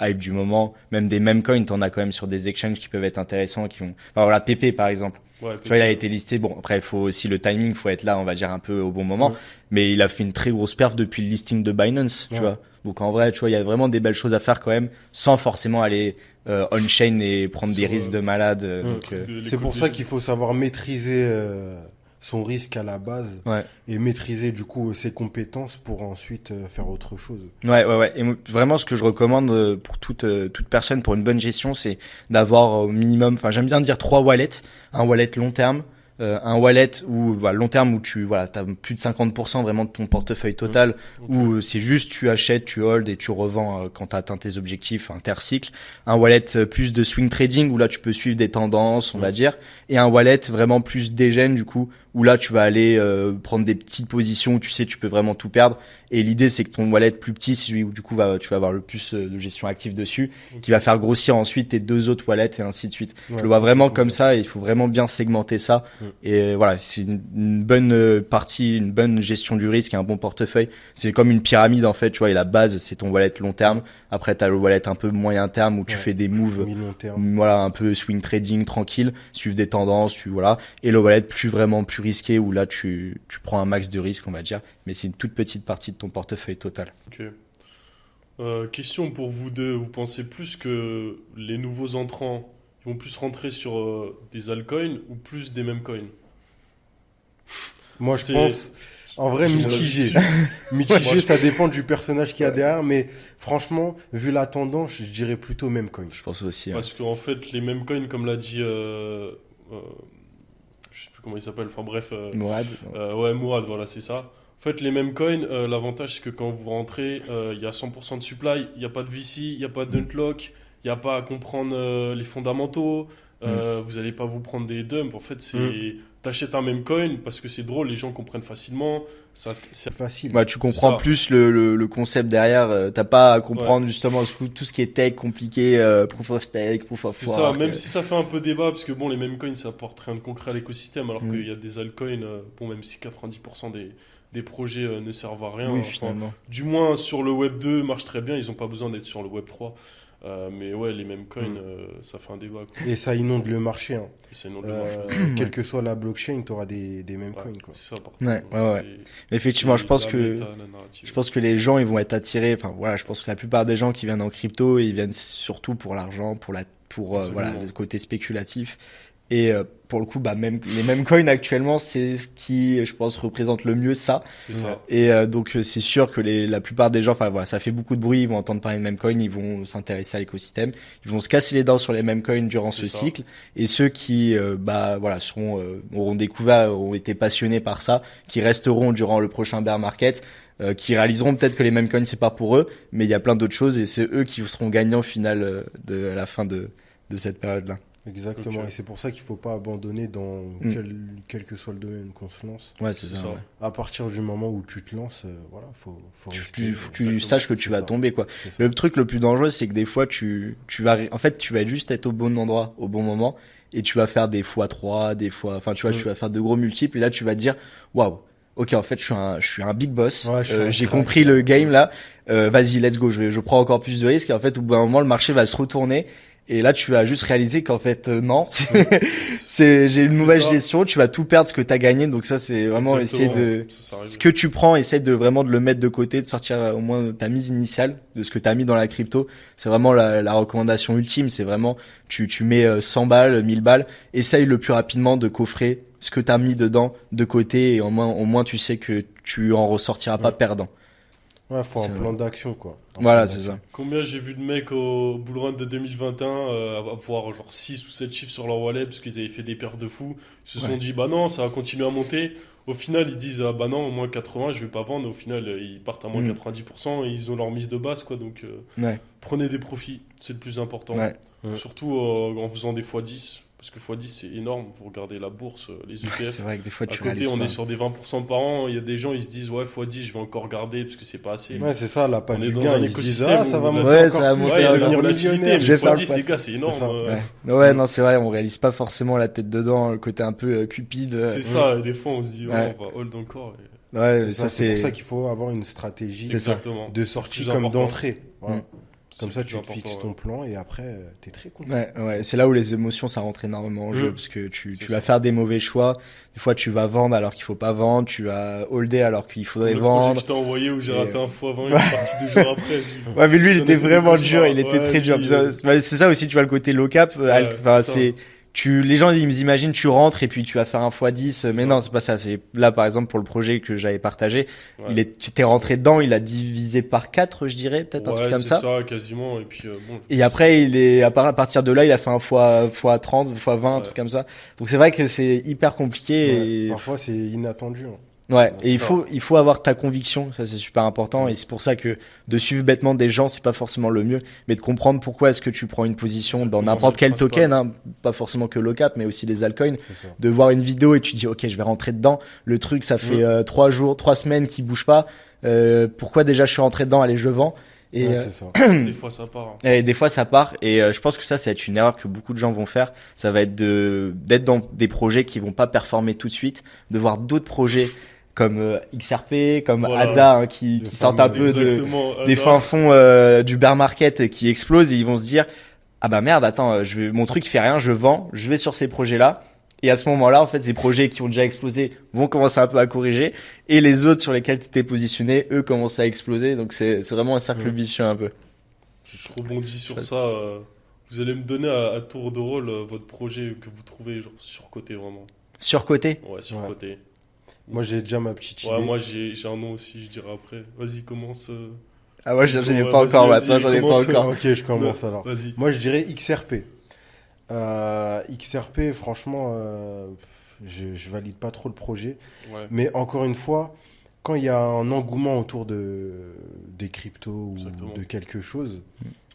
hype du moment, même des meme coins, t'en as quand même sur des exchanges qui peuvent être intéressants, qui vont PP par exemple. Tu vois, il a été listé. Bon, après, il faut aussi le timing, faut être là, on va dire, un peu au bon moment. Mais il a fait une très grosse perf depuis le listing de Binance, tu vois. Donc, en vrai, tu vois, il y a vraiment des belles choses à faire quand même, sans forcément aller on-chain et prendre des risques de malade. C'est pour ça qu'il faut savoir maîtriser son risque à la base et maîtriser du coup ses compétences pour ensuite faire autre chose. Ouais. Et vraiment, ce que je recommande pour toute personne pour une bonne gestion, c'est d'avoir au minimum, j'aime bien dire 3 wallets, un wallet long terme, un wallet où long terme où tu t'as plus de 50% vraiment de ton portefeuille total, où c'est juste tu achètes, tu hold et tu revends quand tu as atteint tes objectifs intercycle, un wallet plus de swing trading où là tu peux suivre des tendances on va dire, et un wallet vraiment plus dégène du coup où là tu vas aller prendre des petites positions où tu sais tu peux vraiment tout perdre. Et l'idée c'est que ton wallet plus petit, c'est celui où du coup tu vas avoir le plus de gestion active dessus, qui va faire grossir ensuite tes deux autres wallets et ainsi de suite. Je le vois vraiment comme ça et il faut vraiment bien segmenter ça. Et voilà, c'est une bonne partie, une bonne gestion du risque et un bon portefeuille. C'est comme une pyramide en fait, tu vois, et la base c'est ton wallet long terme. Après t'as le wallet un peu moyen terme où tu fais des moves, voilà, un peu swing trading tranquille, suivre des tendances, voilà. Et le wallet plus risqué où là tu prends un max de risque on va dire, mais c'est une toute petite partie de ton portefeuille total. Ok. Question pour vous deux, vous pensez plus que les nouveaux entrants ils vont plus rentrer sur des altcoins ou plus des meme coins? Moi je pense en vrai mitigé. Mitigé, ça dépend du personnage qu'il y a derrière, mais franchement, vu la tendance, je dirais plutôt meme coin. Je pense aussi. Parce qu'en fait, les meme coins, comme l'a dit, je sais plus comment il s'appelle, enfin bref. Mourad. Ouais, Mourad, voilà, c'est ça. En fait, les meme coins, l'avantage c'est que quand vous rentrez, il y a 100% de supply, il n'y a pas de VC, il n'y a pas d'untlock, il n'y a pas à comprendre les fondamentaux, vous n'allez pas vous prendre des dumps. En fait, t'achètes un meme coin parce que c'est drôle, les gens comprennent facilement. C'est facile. Ouais, tu comprends plus le concept derrière. T'as pas à comprendre justement tout ce qui est tech compliqué, proof of stake, proof of work. C'est ça, même si ça fait un peu débat, parce que bon, les meme coins ça apporte rien de concret à l'écosystème, alors qu'il y a des altcoins, bon, même si 90% des projets ne servent à rien. Oui, enfin, finalement. Du moins sur le Web 2 marche très bien, ils ont pas besoin d'être sur le Web 3. Mais ouais, les meme coins, ça fait un débat. Quoi. Et ça inonde le marché. Hein. Ça inonde le marché. Quelle que soit la blockchain, tu auras des meme coins. Quoi. C'est ça, par ouais. Effectivement, je pense que les gens, ils vont être attirés. Enfin, voilà, je pense que la plupart des gens qui viennent en crypto, ils viennent surtout pour l'argent, pour voilà, le côté spéculatif. Et pour le coup, même les meme coins actuellement, c'est ce qui, je pense, représente le mieux ça. C'est ça. Et donc c'est sûr que la plupart des gens, enfin voilà, ça fait beaucoup de bruit, ils vont entendre parler de meme coins, ils vont s'intéresser à l'écosystème, ils vont se casser les dents sur les meme coins durant ce cycle. Et ceux qui, voilà, auront découvert, auront été passionnés par ça, qui resteront durant le prochain bear market. Qui réaliseront peut-être que les meme coins c'est pas pour eux, mais il y a plein d'autres choses et c'est eux qui seront gagnants au final à la fin de cette période-là. Exactement, et c'est pour ça qu'il faut pas abandonner dans quel que soit le domaine qu'on se lance. Ouais, c'est ça. Ouais. À partir du moment où tu te lances, voilà, faut que tu saches que tu vas tomber, quoi. Le truc le plus dangereux, c'est que des fois, tu vas juste être au bon endroit, au bon moment, et tu vas faire des x3, des fois, enfin, tu vois, tu vas faire de gros multiples, et là, tu vas te dire, waouh. Ok, en fait, je suis un big boss. Ouais, j'ai compris le game là. Vas-y, let's go. Je prends encore plus de risques. Et en fait, au bout d'un moment, le marché va se retourner. Et là, tu vas juste réaliser qu'en fait, non, j'ai une mauvaise gestion. Tu vas tout perdre ce que t'as gagné. Donc ça, c'est vraiment essayer ce que tu prends, essaie de vraiment de le mettre de côté, de sortir au moins ta mise initiale de ce que t'as mis dans la crypto. C'est vraiment la recommandation ultime. C'est vraiment, tu mets 100 balles, 1000 balles. Essaye le plus rapidement de coffrer ce que t'as mis dedans de côté et au moins tu sais que tu en ressortiras pas perdant. Ouais, faut un plan d'action, quoi. Voilà, c'est ça. Combien j'ai vu de mecs au bull run de 2021 avoir genre 6 ou 7 chiffres sur leur wallet parce qu'ils avaient fait des perfs de fou. Ils se sont dit, bah non, ça va continuer à monter. Au final, ils disent, ah bah non, au moins 80, je vais pas vendre. Au final, ils partent à moins 90% et ils ont leur mise de base, quoi. Donc, prenez des profits, c'est le plus important. Surtout en faisant des x10. Parce que x10 c'est énorme, vous regardez la bourse, les ETF. C'est vrai que des fois tu réalises pas. À côté, on est sur des 20% par an. Il y a des gens, ils se disent, ouais, x10, je vais encore garder parce que c'est pas assez. Ouais, c'est ça, la patte du gain. Ils disent, ça va monter. Ouais, ça va monter. Il y a la volatilité, mais x10, les gars, c'est énorme. Ouais, non, c'est vrai, on réalise pas forcément la tête dedans, le côté un peu cupide. C'est ça, et des fois, on se dit, on va hold encore. Ouais, c'est pour ça qu'il faut avoir une stratégie de sortie comme d'entrée. Voilà. Comme ça, tu te fixes ton plan et après, t'es très content. Ouais, c'est là où les émotions, ça rentre énormément en jeu parce que tu vas faire des mauvais choix. Des fois, tu vas vendre alors qu'il faut pas vendre. Tu vas holder alors qu'il faudrait vendre. Le projet que je t'ai envoyé où j'ai raté un fois avant, il est parti 2 jours après. Ouais, mais lui, il était vraiment dur. Il était très dur. C'est ça aussi, tu vois, le côté low cap. Enfin, les gens, ils imaginent, tu rentres et puis tu vas faire un x10. Mais non, c'est pas ça. C'est là, par exemple, pour le projet que j'avais partagé, tu t'es rentré dedans, il a divisé par 4, je dirais, peut-être un truc comme ça. Ouais, c'est ça, quasiment. Et puis, bon. Et après, à partir de là, il a fait un x30, x20, un truc comme ça. Donc c'est vrai que c'est hyper compliqué. Parfois, c'est inattendu. Ouais, Donc et ça. il faut avoir ta conviction, ça c'est super important, et c'est pour ça que de suivre bêtement des gens, c'est pas forcément le mieux, mais de comprendre pourquoi est-ce que tu prends une position dans Exactement, n'importe c'est quel le principal. token, hein, pas forcément que l'OCAP, mais aussi les altcoins, C'est ça. de voir une vidéo et tu dis ok, je vais rentrer dedans, le truc ça fait 3 semaines qu'il bouge pas, pourquoi déjà je suis rentré dedans, allez je vends, et, Ouais, c'est ça. Des fois, ça part. Hein. et des fois ça part, et je pense que ça va être une erreur que beaucoup de gens vont faire, ça va être d'être dans des projets qui vont pas performer tout de suite, de voir d'autres projets comme XRP, comme Voilà. ADA hein, qui Le sortent un fameux. peu Exactement. des Ada. fins fonds du bear market et qui explosent et ils vont se dire ah bah merde attends mon truc il fait rien, je vends, je vais sur ces projets là et à ce moment-là en fait ces projets qui ont déjà explosé vont commencer un peu à corriger et les autres sur lesquels tu étais positionné eux commencent à exploser, donc c'est vraiment un cercle vicieux un peu. Je rebondis sur ça. Vous allez me donner à tour de rôle votre projet que vous trouvez genre surcoté vraiment. Surcoté. Ouais, surcoté. Moi, j'ai déjà ma petite idée. Ouais, moi j'ai un nom aussi, je dirais après. Vas-y, commence. Ah moi j'en ai Ouais, pas encore vas-y, maintenant, j'en ai pas commence. encore. Ok, je commence alors. Vas-y. Moi, je dirais XRP. XRP, franchement, je valide pas trop le projet. Ouais. Mais encore une fois, quand il y a un engouement autour des cryptos ou Exactement. de quelque chose,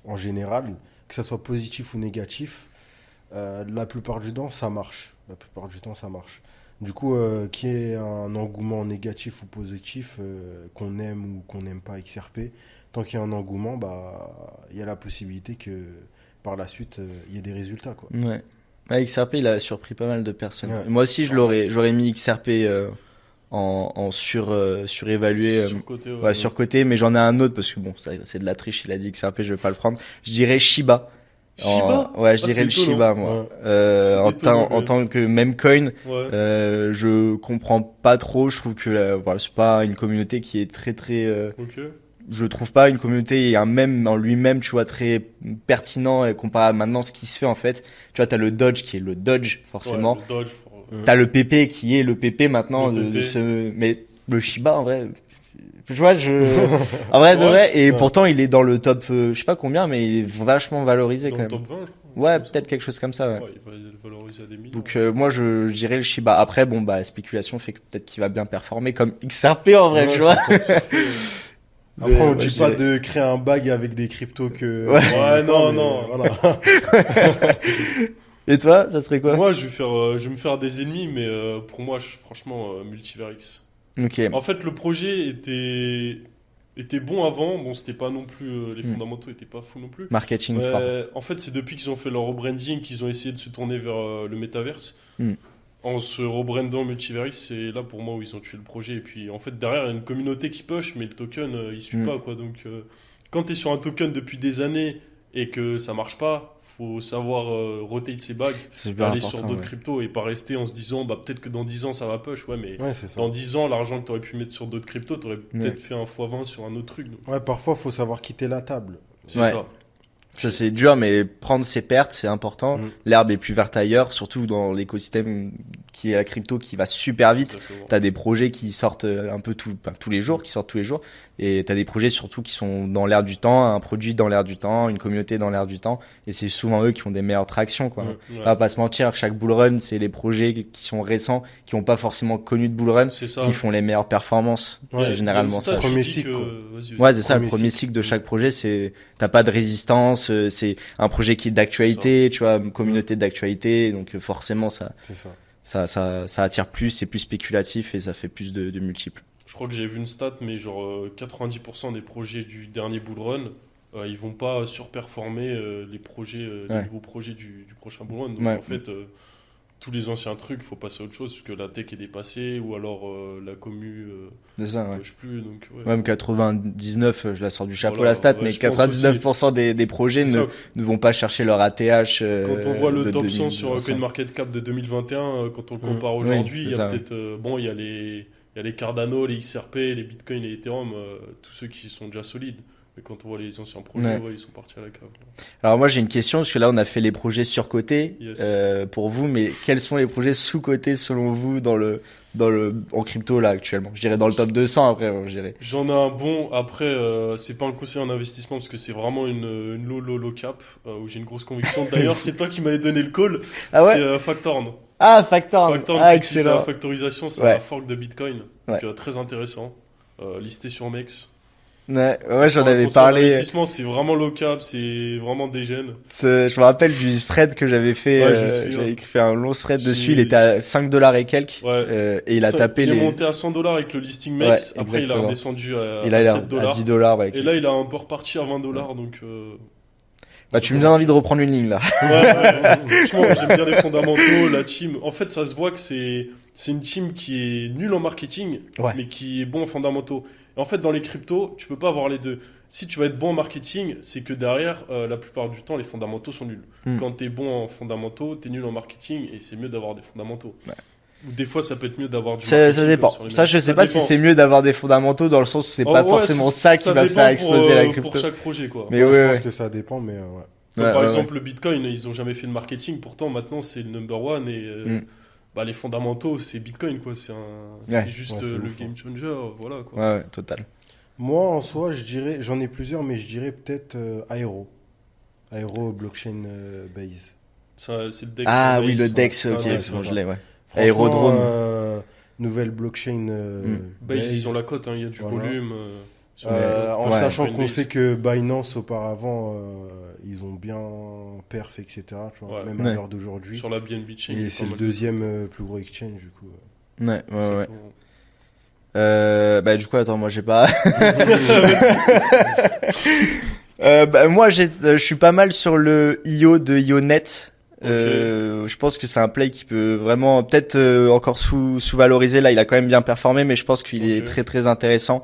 en général, que ça soit positif ou négatif, la plupart du temps, ça marche. La plupart du temps, ça marche. Du coup, qu'il y ait un engouement négatif ou positif, qu'on aime ou qu'on n'aime pas XRP, tant qu'il y a un engouement, bah, il y a la possibilité que par la suite, il y ait des résultats, quoi. Ouais. Ouais, XRP il a surpris pas mal de personnes. Ouais. Moi aussi j'aurais mis XRP en surévalué. Surcoté, Ouais, surcoté, mais j'en ai un autre parce que bon, c'est de la triche, il a dit XRP, je vais pas le prendre. Je dirais Shiba. Shiba? Ouais, je Ah, dirais c'est le étonnant. Shiba, moi. Ouais. C'est étonnant, En mais- tant que meme coin, Ouais. je comprends pas trop. Je trouve que voilà, c'est pas une communauté qui est très très. Ok. Je trouve pas une communauté et un meme en lui-même, tu vois, très pertinent et comparé à maintenant ce qui se fait en fait. Tu vois, t'as le Dodge qui est le Dodge forcément. Ouais, le Dodge. T'as le PP qui est le PP maintenant Le de PP. ce, mais le Shiba en vrai, tu vois, en vrai de Ouais, vrai, et ouais. pourtant il est dans le top, je sais pas combien, mais il est vachement valorisé Dans quand le même. top 20, je crois. Ouais, Comme ça. peut-être quelque chose comme ça, ouais. Ouais, il va le valoriser à des millions. Donc moi je dirais le Shiba. Après bon bah la spéculation fait que peut-être qu'il va bien performer comme XRP en vrai, Ouais, tu vois. Après, on Ouais, dit je pas dirais- de créer un bag avec des cryptos que. Ouais, non, mais non. Voilà. Et toi, ça serait quoi? Moi, je vais me faire des ennemis, mais pour moi, franchement, Multiverix. Ok. En fait, le projet était bon avant. Bon, c'était pas non plus. Les fondamentaux étaient pas fous non plus. Marketing Mais, fort. en fait, c'est depuis qu'ils ont fait leur rebranding qu'ils ont essayé de se tourner vers le metaverse. Mm. En se rebrandant Multiverix, c'est là pour moi où ils ont tué le projet. Et puis, en fait, derrière, il y a une communauté qui push, mais le token, il suit Mm. pas, quoi. Donc, quand tu es sur un token depuis des années et que ça marche pas, faut savoir rotate ses bags, C'est super aller important. sur d'autres Ouais. cryptos et pas rester en se disant, bah, peut-être que dans 10 ans, ça va push. Ouais, mais Ouais, c'est ça. dans 10 ans, l'argent que tu aurais pu mettre sur d'autres cryptos, tu aurais peut-être fait un x20 sur un autre truc. Donc, Ouais, parfois, faut savoir quitter la table. c'est Ouais. ça. Ça c'est dur, mais prendre ses pertes, c'est important. Mm. L'herbe est plus verte ailleurs, surtout dans l'écosystème qui est la crypto qui va super vite. Exactement. T'as des projets qui sortent un peu tous les jours, qui sortent tous les jours. Et t'as des projets surtout qui sont dans l'air du temps, un produit dans l'air du temps, une communauté dans l'air du temps. Et c'est souvent eux qui ont des meilleures tractions, quoi. Mm. Ouais. On va pas se mentir, chaque bull run, c'est les projets qui sont récents, qui ont pas forcément connu de bull run, C'est ça. qui font les meilleures performances. Ouais, C'est généralement Il y a ça. une stat qui Premier dit cycle, que- quoi. vas-y, vas-y. Ouais, c'est ça, le Premier premier cycle. cycle de chaque projet, c'est, t'as pas de résistance, c'est un projet qui est d'actualité, tu vois, une communauté d'actualité, donc forcément, C'est ça. ça attire plus, c'est plus spéculatif et ça fait plus de multiples. Je crois que j'avais vu une stat, mais genre 90% des projets du dernier bull run, ils vont pas surperformer les Ouais. nouveaux projets du prochain bull run. Donc Ouais. en fait, tous les anciens trucs, faut passer à autre chose, parce que la tech est dépassée, ou alors la commu C'est ça, ouais. push plus. Donc, ouais. Même 99, je la sors du chapeau Voilà, la stat, ouais, mais je pense 99% des projets C'est ça. ne vont pas chercher leur ATH. Quand on voit le de top 100 sur 2025. CoinMarketCap de 2021, quand on le compare Oui, aujourd'hui, il c'est y a ça, peut-être. Bon, il y a les Cardano, les XRP, les Bitcoin, les Ethereum, tous ceux qui sont déjà solides. Mais quand on voit les anciens projets, Ouais. ouais, ils sont partis à la cave. Alors moi j'ai une question, parce que là on a fait les projets surcotés Yes. pour vous, mais quels sont les projets sous-cotés selon vous en crypto là actuellement? Je dirais dans le top 200 après, je dirais. J'en ai un bon. Après, c'est pas un conseil en investissement parce que c'est vraiment une low cap où j'ai une grosse conviction. D'ailleurs, c'est toi qui m'avais donné le call. Ah ouais? C'est Factorn. Ah, Factorn. Factorn Ah, qui utilise la excellent. factorisation, c'est Ouais. un fork de Bitcoin. Donc, Ouais. très intéressant. Listé sur Mex. Ouais, Sur j'en un avais conseil parlé. d'investissement, c'est vraiment low cap, c'est vraiment dégène. Je me rappelle du thread que j'avais fait. Ouais, je me souviens. J'avais fait un long thread dessus. J'ai- Il était à $5 et quelques. Ouais. Et il a tapé il est les. monté à $100 avec le listing Ouais, Mex. Après, il a exactement. redescendu à, Et là, à il est à $7. $10. Ouais, Et là, il a un peu reparti à $20. Donc, bah, tu me donnes envie de reprendre une ligne là. ouais. Franchement, moi, j'aime bien les fondamentaux, la team. En fait, ça se voit que c'est une team qui est nulle en marketing, Ouais. mais qui est bon en fondamentaux. Et en fait, dans les cryptos, tu peux pas avoir les deux. Si tu vas être bon en marketing, c'est que derrière, la plupart du temps, les fondamentaux sont nuls. Mm. Quand tu es bon en fondamentaux, tu es nul en marketing et c'est mieux d'avoir des fondamentaux. Ouais. Ou des fois, ça peut être mieux d'avoir du Ça marketing. dépend. comme sur les Ça, je sais pas si dépend. c'est mieux d'avoir des fondamentaux dans le sens où c'est Oh, pas ouais, forcément ça qui va dépend faire pour, exploser la pour crypto. chaque projet, quoi. Mais Ouais, ouais, je pense ouais. que ça dépend, mais ouais. Comme Ouais, par ouais, exemple, le Bitcoin, ils ont jamais fait de marketing, pourtant maintenant c'est le number one et Mm. bah, les fondamentaux, c'est Bitcoin, quoi. C'est Ouais. juste Ouais, c'est le ouf, game changer, voilà, quoi. Ouais, ouais, total. Moi, en soi, je dirais, j'en ai plusieurs, mais je dirais peut-être Aero. Aero blockchain base. C'est le DEX. Ah Base, oui, le ouais. DEX, C'est un ok, DEX, c'est bon, ça. je l'ai, ouais. Franchement, Aérodrome. Nouvelle blockchain Base, ils ont la cote, hein, il y a du Voilà. volume. En Ouais. sachant qu'on Coinbase. sait que Binance auparavant ils ont bien perf, etc. Tu vois, Ouais. même Ouais. à l'heure d'aujourd'hui. Sur la BNB chain. il y Et a c'est pas le mal deuxième plus gros exchange du coup. Ouais, de- ouais, ouais. c'est Bah, du coup, attends, moi, j'ai pas. Bah, moi, je suis pas mal sur le IO de IONet. Je pense que c'est un play qui peut vraiment, peut-être encore sous-valorisé. Là, il a quand même bien performé, mais je pense qu'il est Ok. très très intéressant.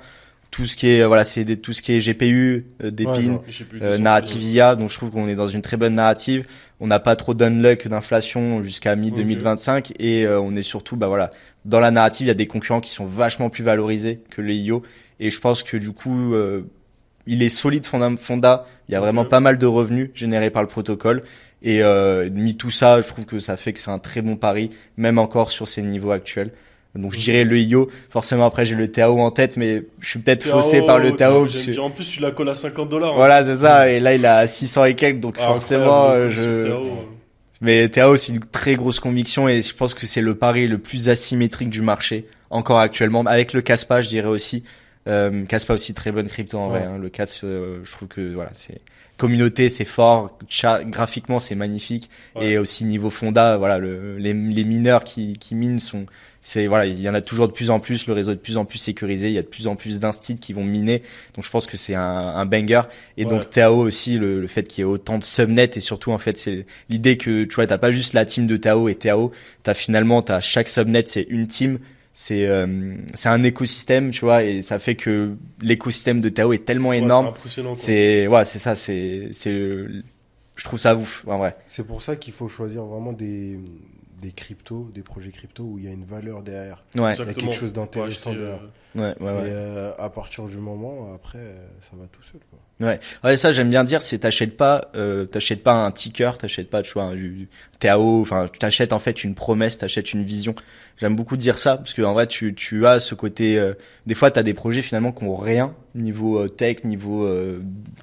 Tout ce qui est, voilà, tout ce qui est GPU, Depin, Ouais, bon. J'ai plus de narrative IA. Donc, je trouve qu'on est dans une très bonne narrative. On n'a pas trop d'unluck d'inflation jusqu'à mi-2025 et on est surtout, bah voilà, dans la narrative, il y a des concurrents qui sont vachement plus valorisés que le IO. Et je pense que du coup, il est solide fonda. Il y a vraiment Ok. pas mal de revenus générés par le protocole. Et mis tout ça, je trouve que ça fait que c'est un très bon pari, même encore sur ces niveaux actuels. Donc je dirais le IO. Forcément après j'ai le TAO en tête, mais je suis peut-être faussé par le TAO parce que En plus, tu la colles à $50. voilà c'est ça. Et là il a 600 et quelques, donc forcément Mais TAO c'est une très grosse conviction et je pense que c'est le pari le plus asymétrique du marché encore actuellement. Avec le Caspa je dirais aussi. Caspa aussi très bonne crypto en vrai. Hein. Le Cas, je trouve que voilà c'est communauté, c'est fort, graphiquement c'est magnifique et aussi niveau fonda, voilà les mineurs qui minent voilà, il y en a toujours de plus en plus, le réseau est de plus en plus sécurisé, il y a de plus en plus d'instits qui vont miner, donc je pense que c'est un banger et donc TAO aussi le fait qu'il y ait autant de subnets et surtout en fait c'est l'idée que tu vois t'as pas juste la team de TAO et TAO, t'as chaque subnet c'est une team. C'est un écosystème, tu vois, et ça fait que l'écosystème de TAO est tellement énorme. C'est impressionnant. C'est ça, je trouve ça ouf, en vrai. C'est pour ça qu'il faut choisir vraiment des cryptos, des projets crypto où il y a une valeur derrière. Ouais, Il y a quelque chose d'intéressant derrière. ouais. Et à partir du moment, après, ça va tout seul, quoi. Ouais, ça j'aime bien dire, c'est t'achètes pas un ticker, t'achètes pas, tu vois, du TAO, enfin, t'achètes en fait une promesse, t'achètes une vision. J'aime beaucoup dire ça parce que en vrai tu as ce côté des fois tu as des projets finalement qui ont rien niveau tech,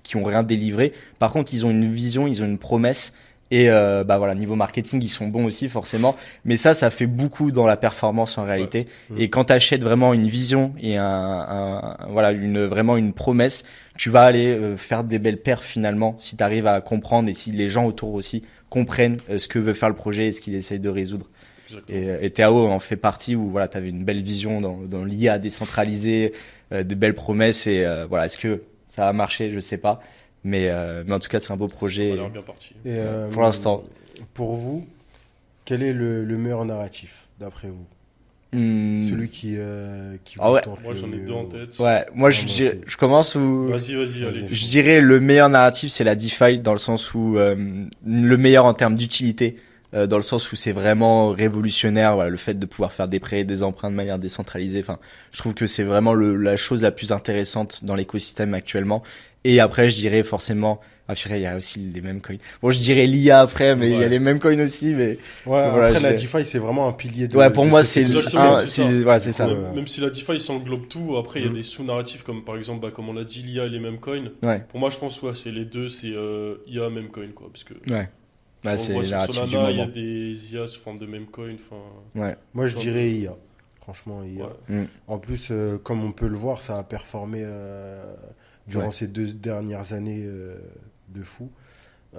qui ont rien délivré. Par contre, ils ont une vision, ils ont une promesse et bah voilà, niveau marketing, ils sont bons aussi forcément, mais ça fait beaucoup dans la performance en réalité. Et quand tu achètes vraiment une vision et vraiment une promesse, tu vas aller faire des belles perfs finalement si tu arrives à comprendre et si les gens autour aussi comprennent ce que veut faire le projet et ce qu'il essaye de résoudre. Et TAO en fait partie où voilà, tu avais une belle vision dans l'IA décentralisée, de belles promesses et voilà, est-ce que ça va marcher, je sais pas, mais en tout cas c'est un beau projet. Ça a l'air bien parti. Et, pour l'instant. Pour vous, quel est le meilleur narratif d'après vous? Celui qui vous tente Moi j'en ai deux en tête. Ouais, moi je commence ou Vas-y, allez. je dirais le meilleur narratif c'est la DeFi dans le sens où le meilleur en termes d'utilité. Dans le sens où c'est vraiment révolutionnaire, voilà, le fait de pouvoir faire des prêts, des emprunts de manière décentralisée. Enfin, je trouve que c'est vraiment la chose la plus intéressante dans l'écosystème actuellement. Et après, je dirais forcément, il y a aussi les mêmes coins. Bon, je dirais l'IA après, mais il y a les mêmes coins aussi, mais. Ouais, voilà, après la DeFi, c'est vraiment un pilier de. Ouais, pour moi, cet c'est écosystème. voilà, c'est ça. Même si la DeFi s'englobe tout, après il y a des sous-narratifs comme par exemple, comme on l'a dit, l'IA et les mêmes coins. Ouais. Pour moi, je pense c'est les deux, c'est IA, même coin, quoi. Parce que ouais. Ouais, On c'est voit le sur narratif du Solana, il y a moment. des IA sous forme de meme coin. Enfin, Ouais. Moi, je Ouais. dirais IA. Franchement, IA. ouais. En plus, comme on peut le voir, ça a performé durant Ouais. ces 2 dernières années de fou. Et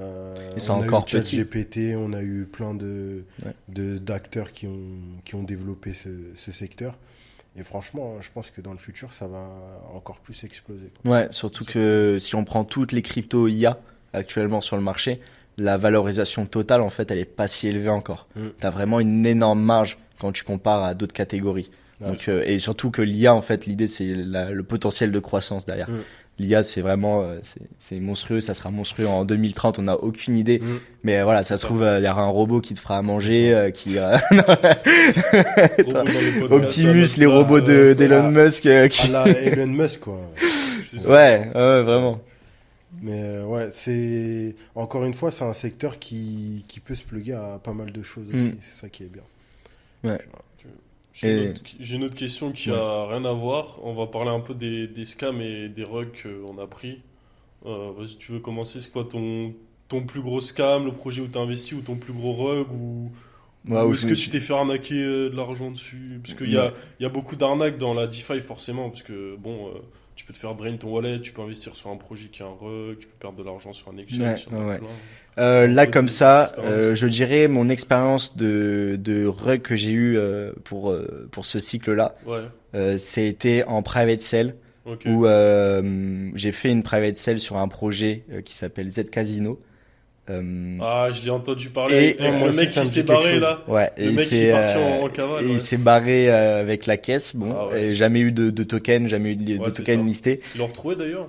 c'est On a encore eu petit. ChatGPT, on a eu plein Ouais. d'acteurs qui ont développé ce secteur. Et franchement, je pense que dans le futur, ça va encore plus exploser, quoi. Ouais, surtout que si on prend toutes les cryptos IA actuellement sur le marché, la valorisation totale, en fait, elle est pas si élevée encore. Mm. T'as vraiment une énorme marge quand tu compares à d'autres catégories. Ouais. Donc, et surtout que l'IA, en fait, l'idée, c'est le potentiel de croissance derrière. Mm. L'IA, c'est vraiment, c'est monstrueux, ça sera monstrueux en 2030, on n'a aucune idée. Mm. Mais voilà, ça se Ça. trouve, il y aura un robot qui te fera à manger, qui, Robots dans les podcasts, Optimus, à les notre place, robots d'Elon voilà. Musk, À qui... la Elon Musk, quoi. c'est ça. ouais, vraiment. Mais ouais, c'est encore une fois, c'est un secteur qui peut se pluguer à pas mal de choses aussi. Mm. C'est ça qui est bien. J'ai Et- j'ai une autre question qui Ouais. a rien à voir. On va parler un peu des scams et des rugs qu'on a pris. Vas-y, tu veux commencer? C'est quoi ton plus gros scam, le projet où tu as investi, ou ton plus gros rug, Ouais, ou où est-ce je que me tu suis- t'es fait arnaquer de l'argent dessus? Parce qu'il Ouais. y a beaucoup d'arnaques dans la DeFi forcément, parce que bon, tu peux te faire drain ton wallet, tu peux investir sur un projet qui a un rug, tu peux perdre de l'argent sur un exchange, Ouais, il y en a ouais. plein. Là, C'est un peu comme des ça, expériences. je dirais mon expérience de rug que j'ai eu pour ce cycle-là, Ouais, c'était en private sale, ok. où j'ai fait une private sale sur un projet qui s'appelle Z Casino. Ah, je l'ai entendu parler Et- avec moi le aussi, mec ça qui me dit s'est quelque barré chose. là. Ouais, Le mec qui est parti en cavale, et ouais. il s'est barré avec la caisse, bon, Ah ouais. et jamais eu de token, jamais eu de Ouais, c'est token ça. listé. Ils l'ont retrouvé d'ailleurs.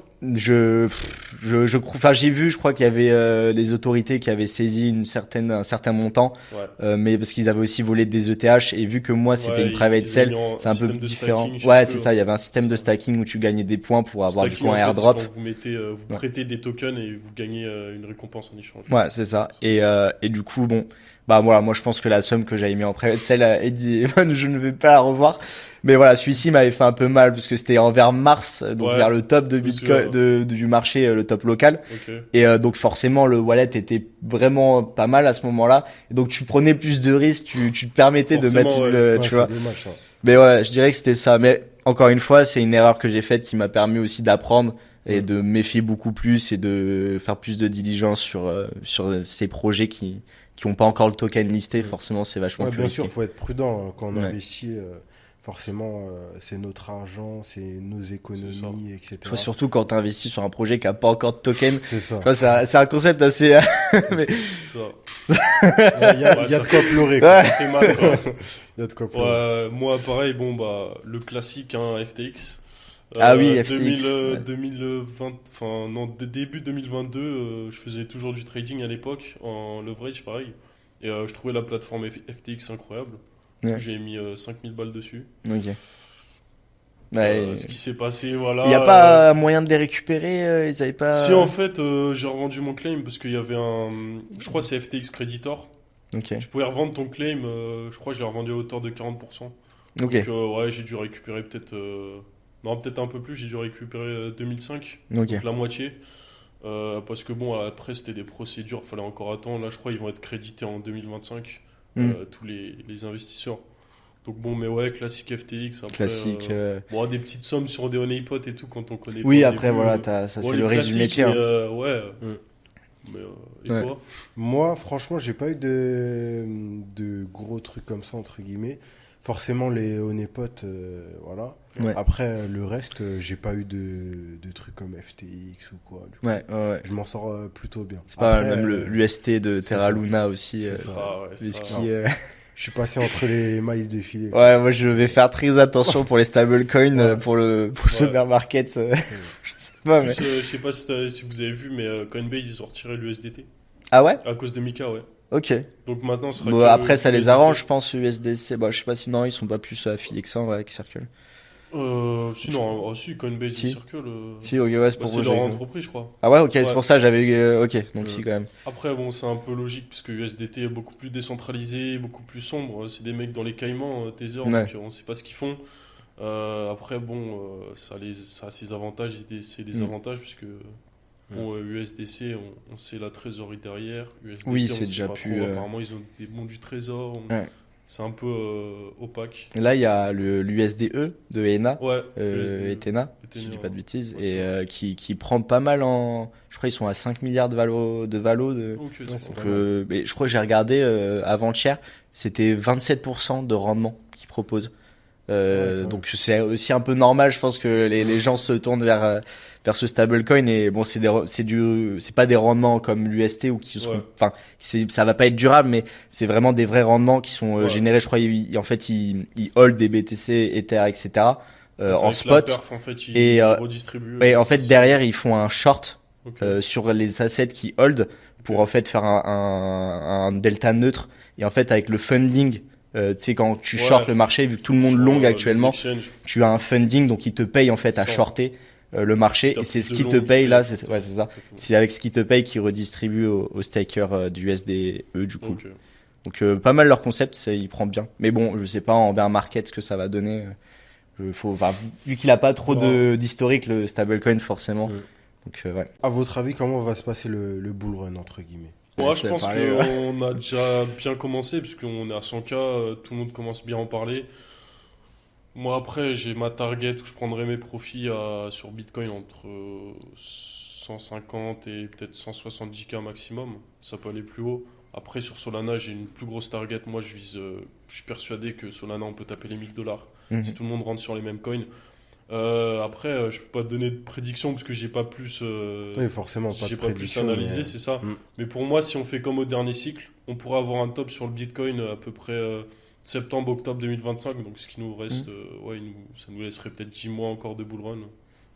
Enfin, j'ai vu, je crois qu'il y avait les autorités qui avaient saisi un certain montant, Ouais. mais parce qu'ils avaient aussi volé des ETH, et vu que moi c'était Ouais, une private ils sale, avaient mis en c'est un peu système de différent. stacking, je Ouais, sais c'est plus, ça, il y avait un système de ça. stacking où tu gagnais des points pour avoir du Stacking, coup un en fait, c'est airdrop. quand vous mettez, vous Ouais. prêtez des tokens et vous gagnez une récompense en échange. Ouais, c'est ça. Et du coup, bon, bah voilà, moi je pense que la somme que j'avais mis en private sale est dit, je ne vais pas la revoir. Mais voilà, celui-ci m'avait fait un peu mal parce que c'était envers mars, donc Ouais, vers le top de je me Bitcoin, souviens. du marché, le top local. Ok. Et donc forcément, le wallet était vraiment pas mal à ce moment-là. Et donc tu prenais plus de risques, tu te permettais de Forcément, mettre ouais. Ouais, tu c'est vois. dommage, ça. Mais ouais, je dirais que c'était ça. Mais encore une fois, c'est une erreur que j'ai faite qui m'a permis aussi d'apprendre et de me méfier beaucoup plus et de faire plus de diligence sur ces projets qui ont pas encore le token listé. Forcément, c'est vachement Ouais, plus bien risqué. sûr, faut être prudent, hein. Quand on Ouais. investit. Forcément, c'est notre argent, c'est nos économies, etc. Tu vois, surtout quand tu investis sur un projet qui a pas encore de token. C'est ça. Tu vois, c'est un concept assez. mais- Ça, Il y a Ouais, de ça quoi pleurer, quoi. Ouais. ça fait mal, quoi. Il y a de quoi pleurer. Ouais, moi, pareil, bon, bah, le classique, hein, FTX. Ah oui, FTX, ouais. 2020, enfin, non, début 2022, je faisais toujours du trading à l'époque, en leverage, pareil. Et je trouvais la plateforme FTX incroyable. Ouais. J'ai mis 5000 balles dessus. Ok. Ouais. Ce qui s'est passé, voilà. Il n'y a pas moyen de les récupérer. Ils avaient pas. Si, en fait, j'ai revendu mon claim parce qu'il y avait un. Je crois que c'est FTX Creditor. Ok. Tu pouvais revendre ton claim, je crois que je l'ai revendu à hauteur de 40%. Ok. Donc, ouais, j'ai dû récupérer peut-être. Non, peut-être un peu plus, j'ai dû récupérer 2005, Ok. donc la moitié. Parce que bon, après, c'était des procédures, fallait encore attendre. Là, je crois qu'ils vont être crédités en 2025, tous les investisseurs. Donc bon, mais ouais, classique FTX. Après, Classique. bon, des petites sommes sur des honeypots et tout quand on connaît Oui, pas au après, début. voilà, ça Bon, c'est les le résumé classiques, métier. mais, Hein. ouais. Mais, et Ouais. toi? Moi, franchement, j'ai pas eu de gros trucs comme ça, entre guillemets. Forcément, les honeypots, voilà. Ouais. Après, le reste, j'ai pas eu de trucs comme FTX ou quoi. Du coup, Ouais, ouais. je m'en sors plutôt bien. C'est pas Après, mal, même l'UST de c'est Terra ça. Luna aussi. C'est ça. Ah, ouais, les ça. skis, je suis passé entre les mailles défilées. Ouais, moi je vais faire très attention pour les stablecoins, Ouais. pour ce Ouais. bear market. Je sais pas, En mais... plus, je sais pas si vous avez vu, mais Coinbase, ils ont retiré l'USDT Ah ouais? à cause de Mika, ouais. Ok. Donc maintenant, ce sera Bon, que après, ça les USDC. arrange, je pense, USDC. Bah, je sais pas si non, ils sont pas plus affiliés que ça en vrai avec Circle. Si, non, si, Coinbase, Si. il circule. Si, ok, ouais, c'est Bah, pour c'est vous. leur j'avais- entreprise, je crois. Ah ouais, ok, Ouais. c'est pour ça, j'avais eu. Ok, donc si, quand même. Après, bon, c'est un peu logique, puisque USDT est beaucoup plus décentralisé, beaucoup plus sombre. C'est des mecs dans les Caïmans, Tether, Ouais. donc on sait pas ce qu'ils font. Après, bon, ça a ses avantages et ses désavantages, puisque Bon, USDC, on sait la trésorerie derrière. USDT, Oui, on c'est sait déjà pas plus, trop. Apparemment, ils ont des bons du trésor. Ouais. C'est un peu opaque. Là, il y a l'USDE de ENA, Ouais, Ethena, si je dis Ethena, pas de bêtises, ouais, et c'est vrai. qui prend pas mal en. Je crois qu'ils sont à 5 milliards de valo. Ok, c'est Ouais, c'est pas Donc, mal. mais je crois que j'ai regardé avant-hier, c'était 27% de rendement qu'ils proposent. Ouais, quand Donc c'est aussi un peu normal, je pense que les gens se tournent vers ce stablecoin et bon c'est pas des rendements comme l'UST ou qui seront Ouais. enfin ça va pas être durable mais c'est vraiment des vrais rendements qui sont Ouais. générés. Je crois en fait ils hold des BTC, Ether, etc. C'est En avec la spot perf, en fait, ils et redistribuent. en fait derrière ils font un short Ok. sur les assets qui hold pour Ok. en fait faire un delta neutre et en fait avec le funding tu sais quand tu Ouais. short le marché vu que tout le monde Sur, long les actuellement exchanges, tu as un funding donc il te paye en fait à Sans- shorter le marché t'as et c'est plus ce de qui te longs paye qui là payent, ouais c'est ça exactement. c'est avec ce qui te paye qui redistribue aux stakers du USDE du coup Ok. donc pas mal leur concept il prend bien mais bon je sais pas en bear market ce que ça va donner enfin, vu qu'il a pas trop d'historique le stablecoin forcément Mm. donc ouais. À votre avis, comment va se passer le bull run, entre guillemets? Moi, Laisse je pense parler, qu'on a déjà bien commencé, puisqu'on est à 100K, tout le monde commence bien à en parler. Moi, après, j'ai ma target où je prendrai mes profits sur Bitcoin entre 150 et peut-être 170K maximum. Ça peut aller plus haut. Après, sur Solana, j'ai une plus grosse target. Moi, je suis persuadé que Solana, on peut taper les 1000 $. Mhm. Si tout le monde rentre sur les mêmes coins. Après, je peux pas te donner de prédiction parce que j'ai pas plus, Oui, forcément, pas de j'ai pas plus prédiction. analysé, mais- c'est ça. Mm. Mais pour moi, si on fait comme au dernier cycle, on pourrait avoir un top sur le Bitcoin à peu près septembre-octobre 2025. Donc, ce qui nous reste, ouais, ça nous laisserait peut-être 10 mois encore de bull run.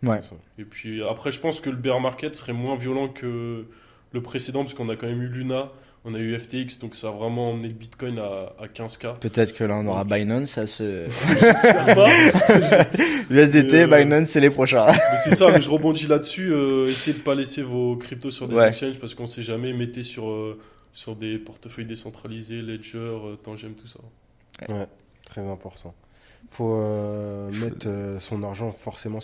Ouais. C'est ça. Et puis après, je pense que le bear market serait moins violent que le précédent parce qu'on a quand même eu Luna, on a eu FTX, donc ça a vraiment emmené le Bitcoin à 15K. Peut-être que là on aura Donc- Binance à ce J'espère pas. USDT Mais, Binance c'est les prochains. Mais c'est ça, mais je rebondis là-dessus. Essayez de pas laisser vos cryptos sur des Ouais. exchanges parce qu'on sait jamais. Mettez sur des portefeuilles décentralisés, Ledger, Tangem, tout ça. Ouais, très important. Faut mettre son argent forcément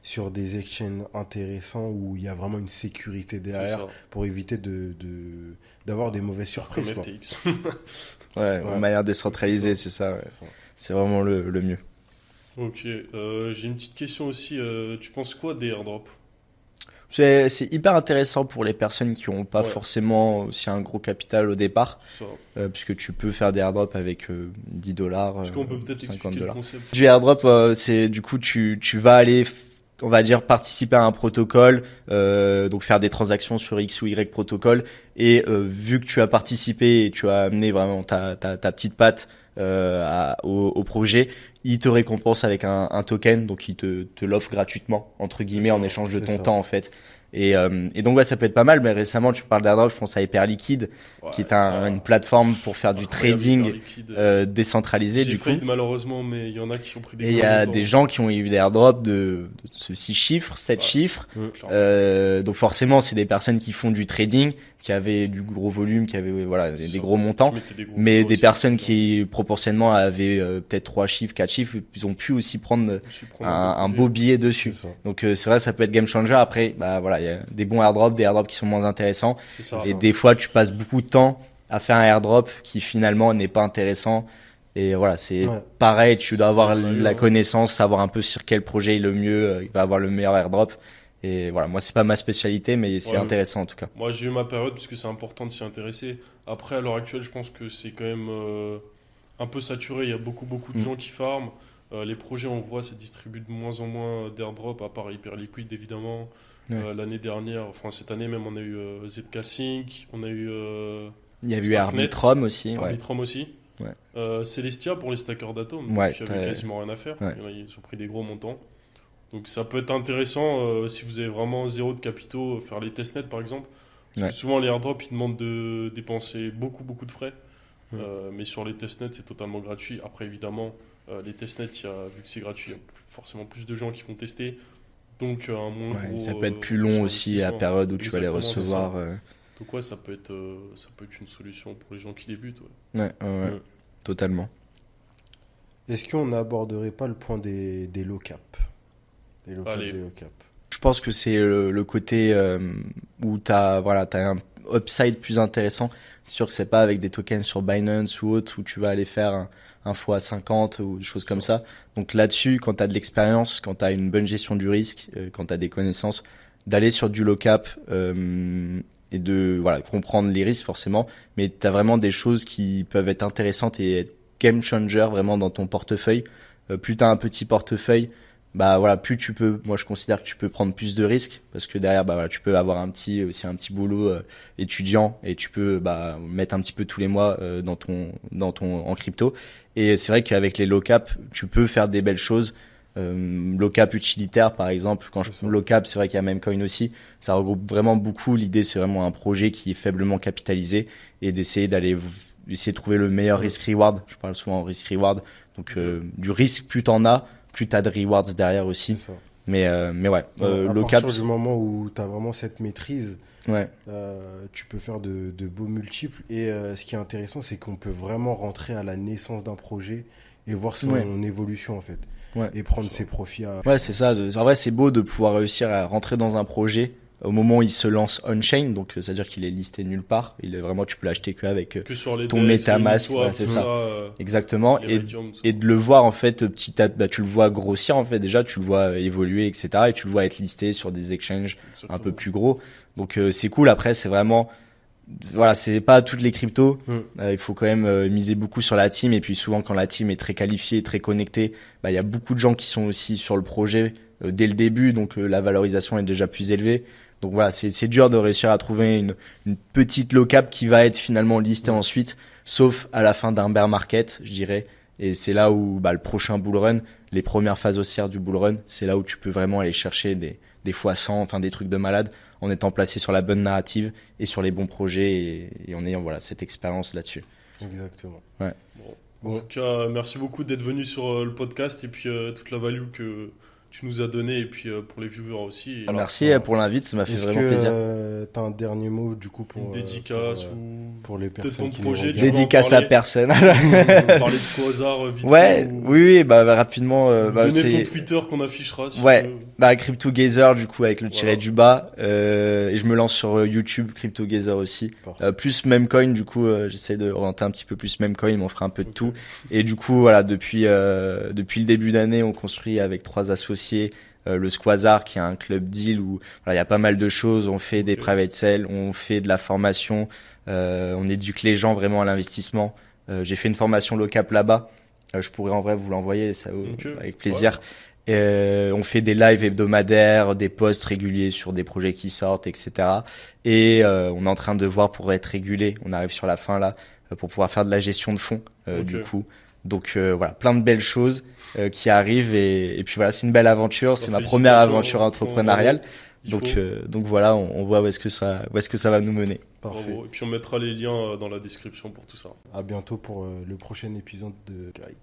sur des exchanges intéressants où il y a vraiment une sécurité C'est derrière ça. pour éviter d'avoir des mauvaises Comme surprises. quoi. FTX. Ouais, de Ouais. manière décentralisée, c'est ça. Ouais. C'est ça. C'est vraiment le mieux. Ok, j'ai une petite question aussi. Tu penses quoi des airdrops? C'est hyper intéressant pour les personnes qui n'ont pas Ouais. forcément aussi un gros capital au départ, Ça. puisque tu peux faire des airdrops avec 10 $, Est-ce qu'on peut peut-être 50 expliquer le $. concept? Du airdrop, c'est du coup tu vas aller, on va dire, participer à un protocole, donc faire des transactions sur X ou Y protocole, et vu que tu as participé et tu as amené vraiment ta petite patte au projet, il te récompense avec un token, donc il te l'offre gratuitement entre guillemets ça, en échange de c'est ton ça. temps en fait. Et donc ouais, ça peut être pas mal. Mais récemment, tu parles d'airdrop, je pense à Hyperliquid, Ouais, qui est ça, une plateforme pour faire du incroyable, trading Hyperliquid. décentralisé J'ai du coup. failli malheureusement, mais il y en a qui ont pris des Et il y gros a montants. des gens qui ont eu des airdrops de 6 chiffres, 7 Ouais. chiffres. Clairement. Donc forcément, c'est des personnes qui font du trading, qui avaient du gros volume, qui avaient voilà des Ça. gros montants. Qui mettaient des gros Mais flots des aussi, personnes dedans. qui proportionnellement avaient peut-être 3 chiffres, 4 chiffres, ils ont pu aussi prendre Je me suis pris un peu beau de billet C'est dessus. ça. Donc c'est vrai, ça peut être game changer. Après, bah voilà, il y a des bons airdrops, des airdrops qui sont moins intéressants. C'est ça. Et des fois, tu passes beaucoup de temps à faire un airdrop qui finalement n'est pas intéressant. Et voilà, c'est Ouais. pareil, tu dois avoir C'est malin. la connaissance, savoir un peu sur quel projet est le mieux, il va avoir le meilleur airdrop. Et voilà, moi, c'est pas ma spécialité, mais c'est Ouais. intéressant en tout cas. Moi, j'ai eu ma période parce que c'est important de s'y intéresser. Après, à l'heure actuelle, je pense que c'est quand même un peu saturé. Il y a beaucoup de gens qui farment. Les projets, on voit, c'est distribué de moins en moins d'airdrop, à part Hyperliquid, évidemment. Ouais. L'année dernière, enfin cette année même, on a eu ZK Sync, on a eu Il y a eu Starknet, Arbitrum aussi. Ouais. Arbitrum aussi. Ouais. Celestia pour les stackers d'atomes, Ouais, qui avaient quasiment rien à faire. Ouais. Ils ont pris des gros montants. Donc ça peut être intéressant si vous avez vraiment zéro de capitaux, faire les testnets par exemple. Parce Ouais. que souvent les airdrops ils demandent de dépenser beaucoup de frais. Ouais. Mais sur les testnets c'est totalement gratuit. Après évidemment les testnets, vu que c'est gratuit, il y a forcément plus de gens qui vont tester. Donc un moins Ouais, gros, ça peut être plus retour long sur aussi à la investissement. période où tu vas les Exactement, c'est recevoir. ça. Donc ouais, ça peut être une solution pour les gens qui débutent. Ouais. Ouais, Mm. totalement. Est-ce qu'on n'aborderait pas le point des low cap? Des low cap, Allez. des low cap. je pense que c'est le côté où t'as un upside plus intéressant. C'est sûr que c'est pas avec des tokens sur Binance ou autre où tu vas aller faire un fois 50 ou des choses comme ça. Donc là-dessus, quand t'as de l'expérience, quand t'as une bonne gestion du risque, quand t'as des connaissances, d'aller sur du low cap et de comprendre les risques forcément, mais t'as vraiment des choses qui peuvent être intéressantes et être game changer vraiment dans ton portefeuille. Plus t'as un petit portefeuille, plus tu peux, moi je considère que tu peux prendre plus de risques parce que derrière tu peux avoir un petit boulot étudiant et tu peux mettre un petit peu tous les mois dans ton en crypto. Et c'est vrai qu'avec les low cap, tu peux faire des belles choses. Low cap utilitaire par exemple, low cap, c'est vrai qu'il y a Memecoin aussi, ça regroupe vraiment beaucoup. L'idée c'est vraiment un projet qui est faiblement capitalisé et d'essayer essayer de trouver le meilleur risk reward. Je parle souvent en risk reward, donc du risque plus t'en as, plus t'as de rewards derrière aussi. Mais ouais, à low partir cap, du moment où t'as vraiment cette maîtrise, ouais. Tu peux faire de beaux multiples. Et ce qui est intéressant, c'est qu'on peut vraiment rentrer à la naissance d'un projet et voir son évolution en fait. Ouais. Et prendre ses profits à... Ouais, c'est ça. En vrai, c'est beau de pouvoir réussir à rentrer dans un projet au moment où il se lance on-chain. Donc, c'est-à-dire qu'il est listé nulle part. Tu peux l'acheter qu'avec ton MetaMask. Ouais, c'est ça. Exactement. Et de le voir, en fait, tu le vois grossir, en fait. Déjà, tu le vois évoluer, etc. Et tu le vois être listé sur des exchanges un peu plus gros. Donc, c'est cool. Après, c'est vraiment... c'est pas toutes les cryptos. Il faut quand même miser beaucoup sur la team. Et puis souvent, quand la team est très qualifiée, très connectée, il y a beaucoup de gens qui sont aussi sur le projet dès le début. Donc la valorisation est déjà plus élevée. Donc voilà, c'est dur de réussir à trouver une petite low cap qui va être finalement listée ensuite, sauf à la fin d'un bear market, je dirais. Et c'est là où le prochain bull run, les premières phases haussières du bull run, c'est là où tu peux vraiment aller chercher des fois 100, enfin des trucs de malade, en étant placé sur la bonne narrative et sur les bons projets et en ayant cette expérience là-dessus. Exactement. Ouais. Bon. En tout cas, merci beaucoup d'être venu sur le podcast et puis toute la value que tu nous as donnée et puis pour les viewers aussi. Et merci pour l'invite, ça m'a fait vraiment plaisir. T'as un dernier mot du coup pour une dédicace pour les personnes qui projet, nous regardent. Dédicace à personne. Parler de Squazar vite ouais, oui, rapidement. Donner c'est ton Twitter qu'on affichera. Si ouais, tu veux. CryptoGazer du coup avec le tiret du bas. Et je me lance sur YouTube CryptoGazer aussi. Plus Memecoin du coup, j'essaie de orienter un petit peu plus Memecoin, mais on fera un peu de tout. Et du coup depuis le début d'année, on construit avec 3 associés le Squazar qui est un club deal où il y a pas mal de choses. On fait des private sales, on fait de la formation, on éduque les gens vraiment à l'investissement. J'ai fait une formation low cap là-bas. Je pourrais en vrai vous l'envoyer, avec plaisir. On fait des lives hebdomadaires, des posts réguliers sur des projets qui sortent, etc. Et on est en train de voir pour être régulé. On arrive sur la fin là pour pouvoir faire de la gestion de fonds du coup. Donc plein de belles choses qui arrivent et puis c'est une belle aventure. C'est ma première aventure entrepreneuriale. Donc voilà, on voit où est-ce que ça va nous mener. Parfait. Et puis on mettra les liens dans la description pour tout ça. À bientôt pour le prochain épisode de Guide.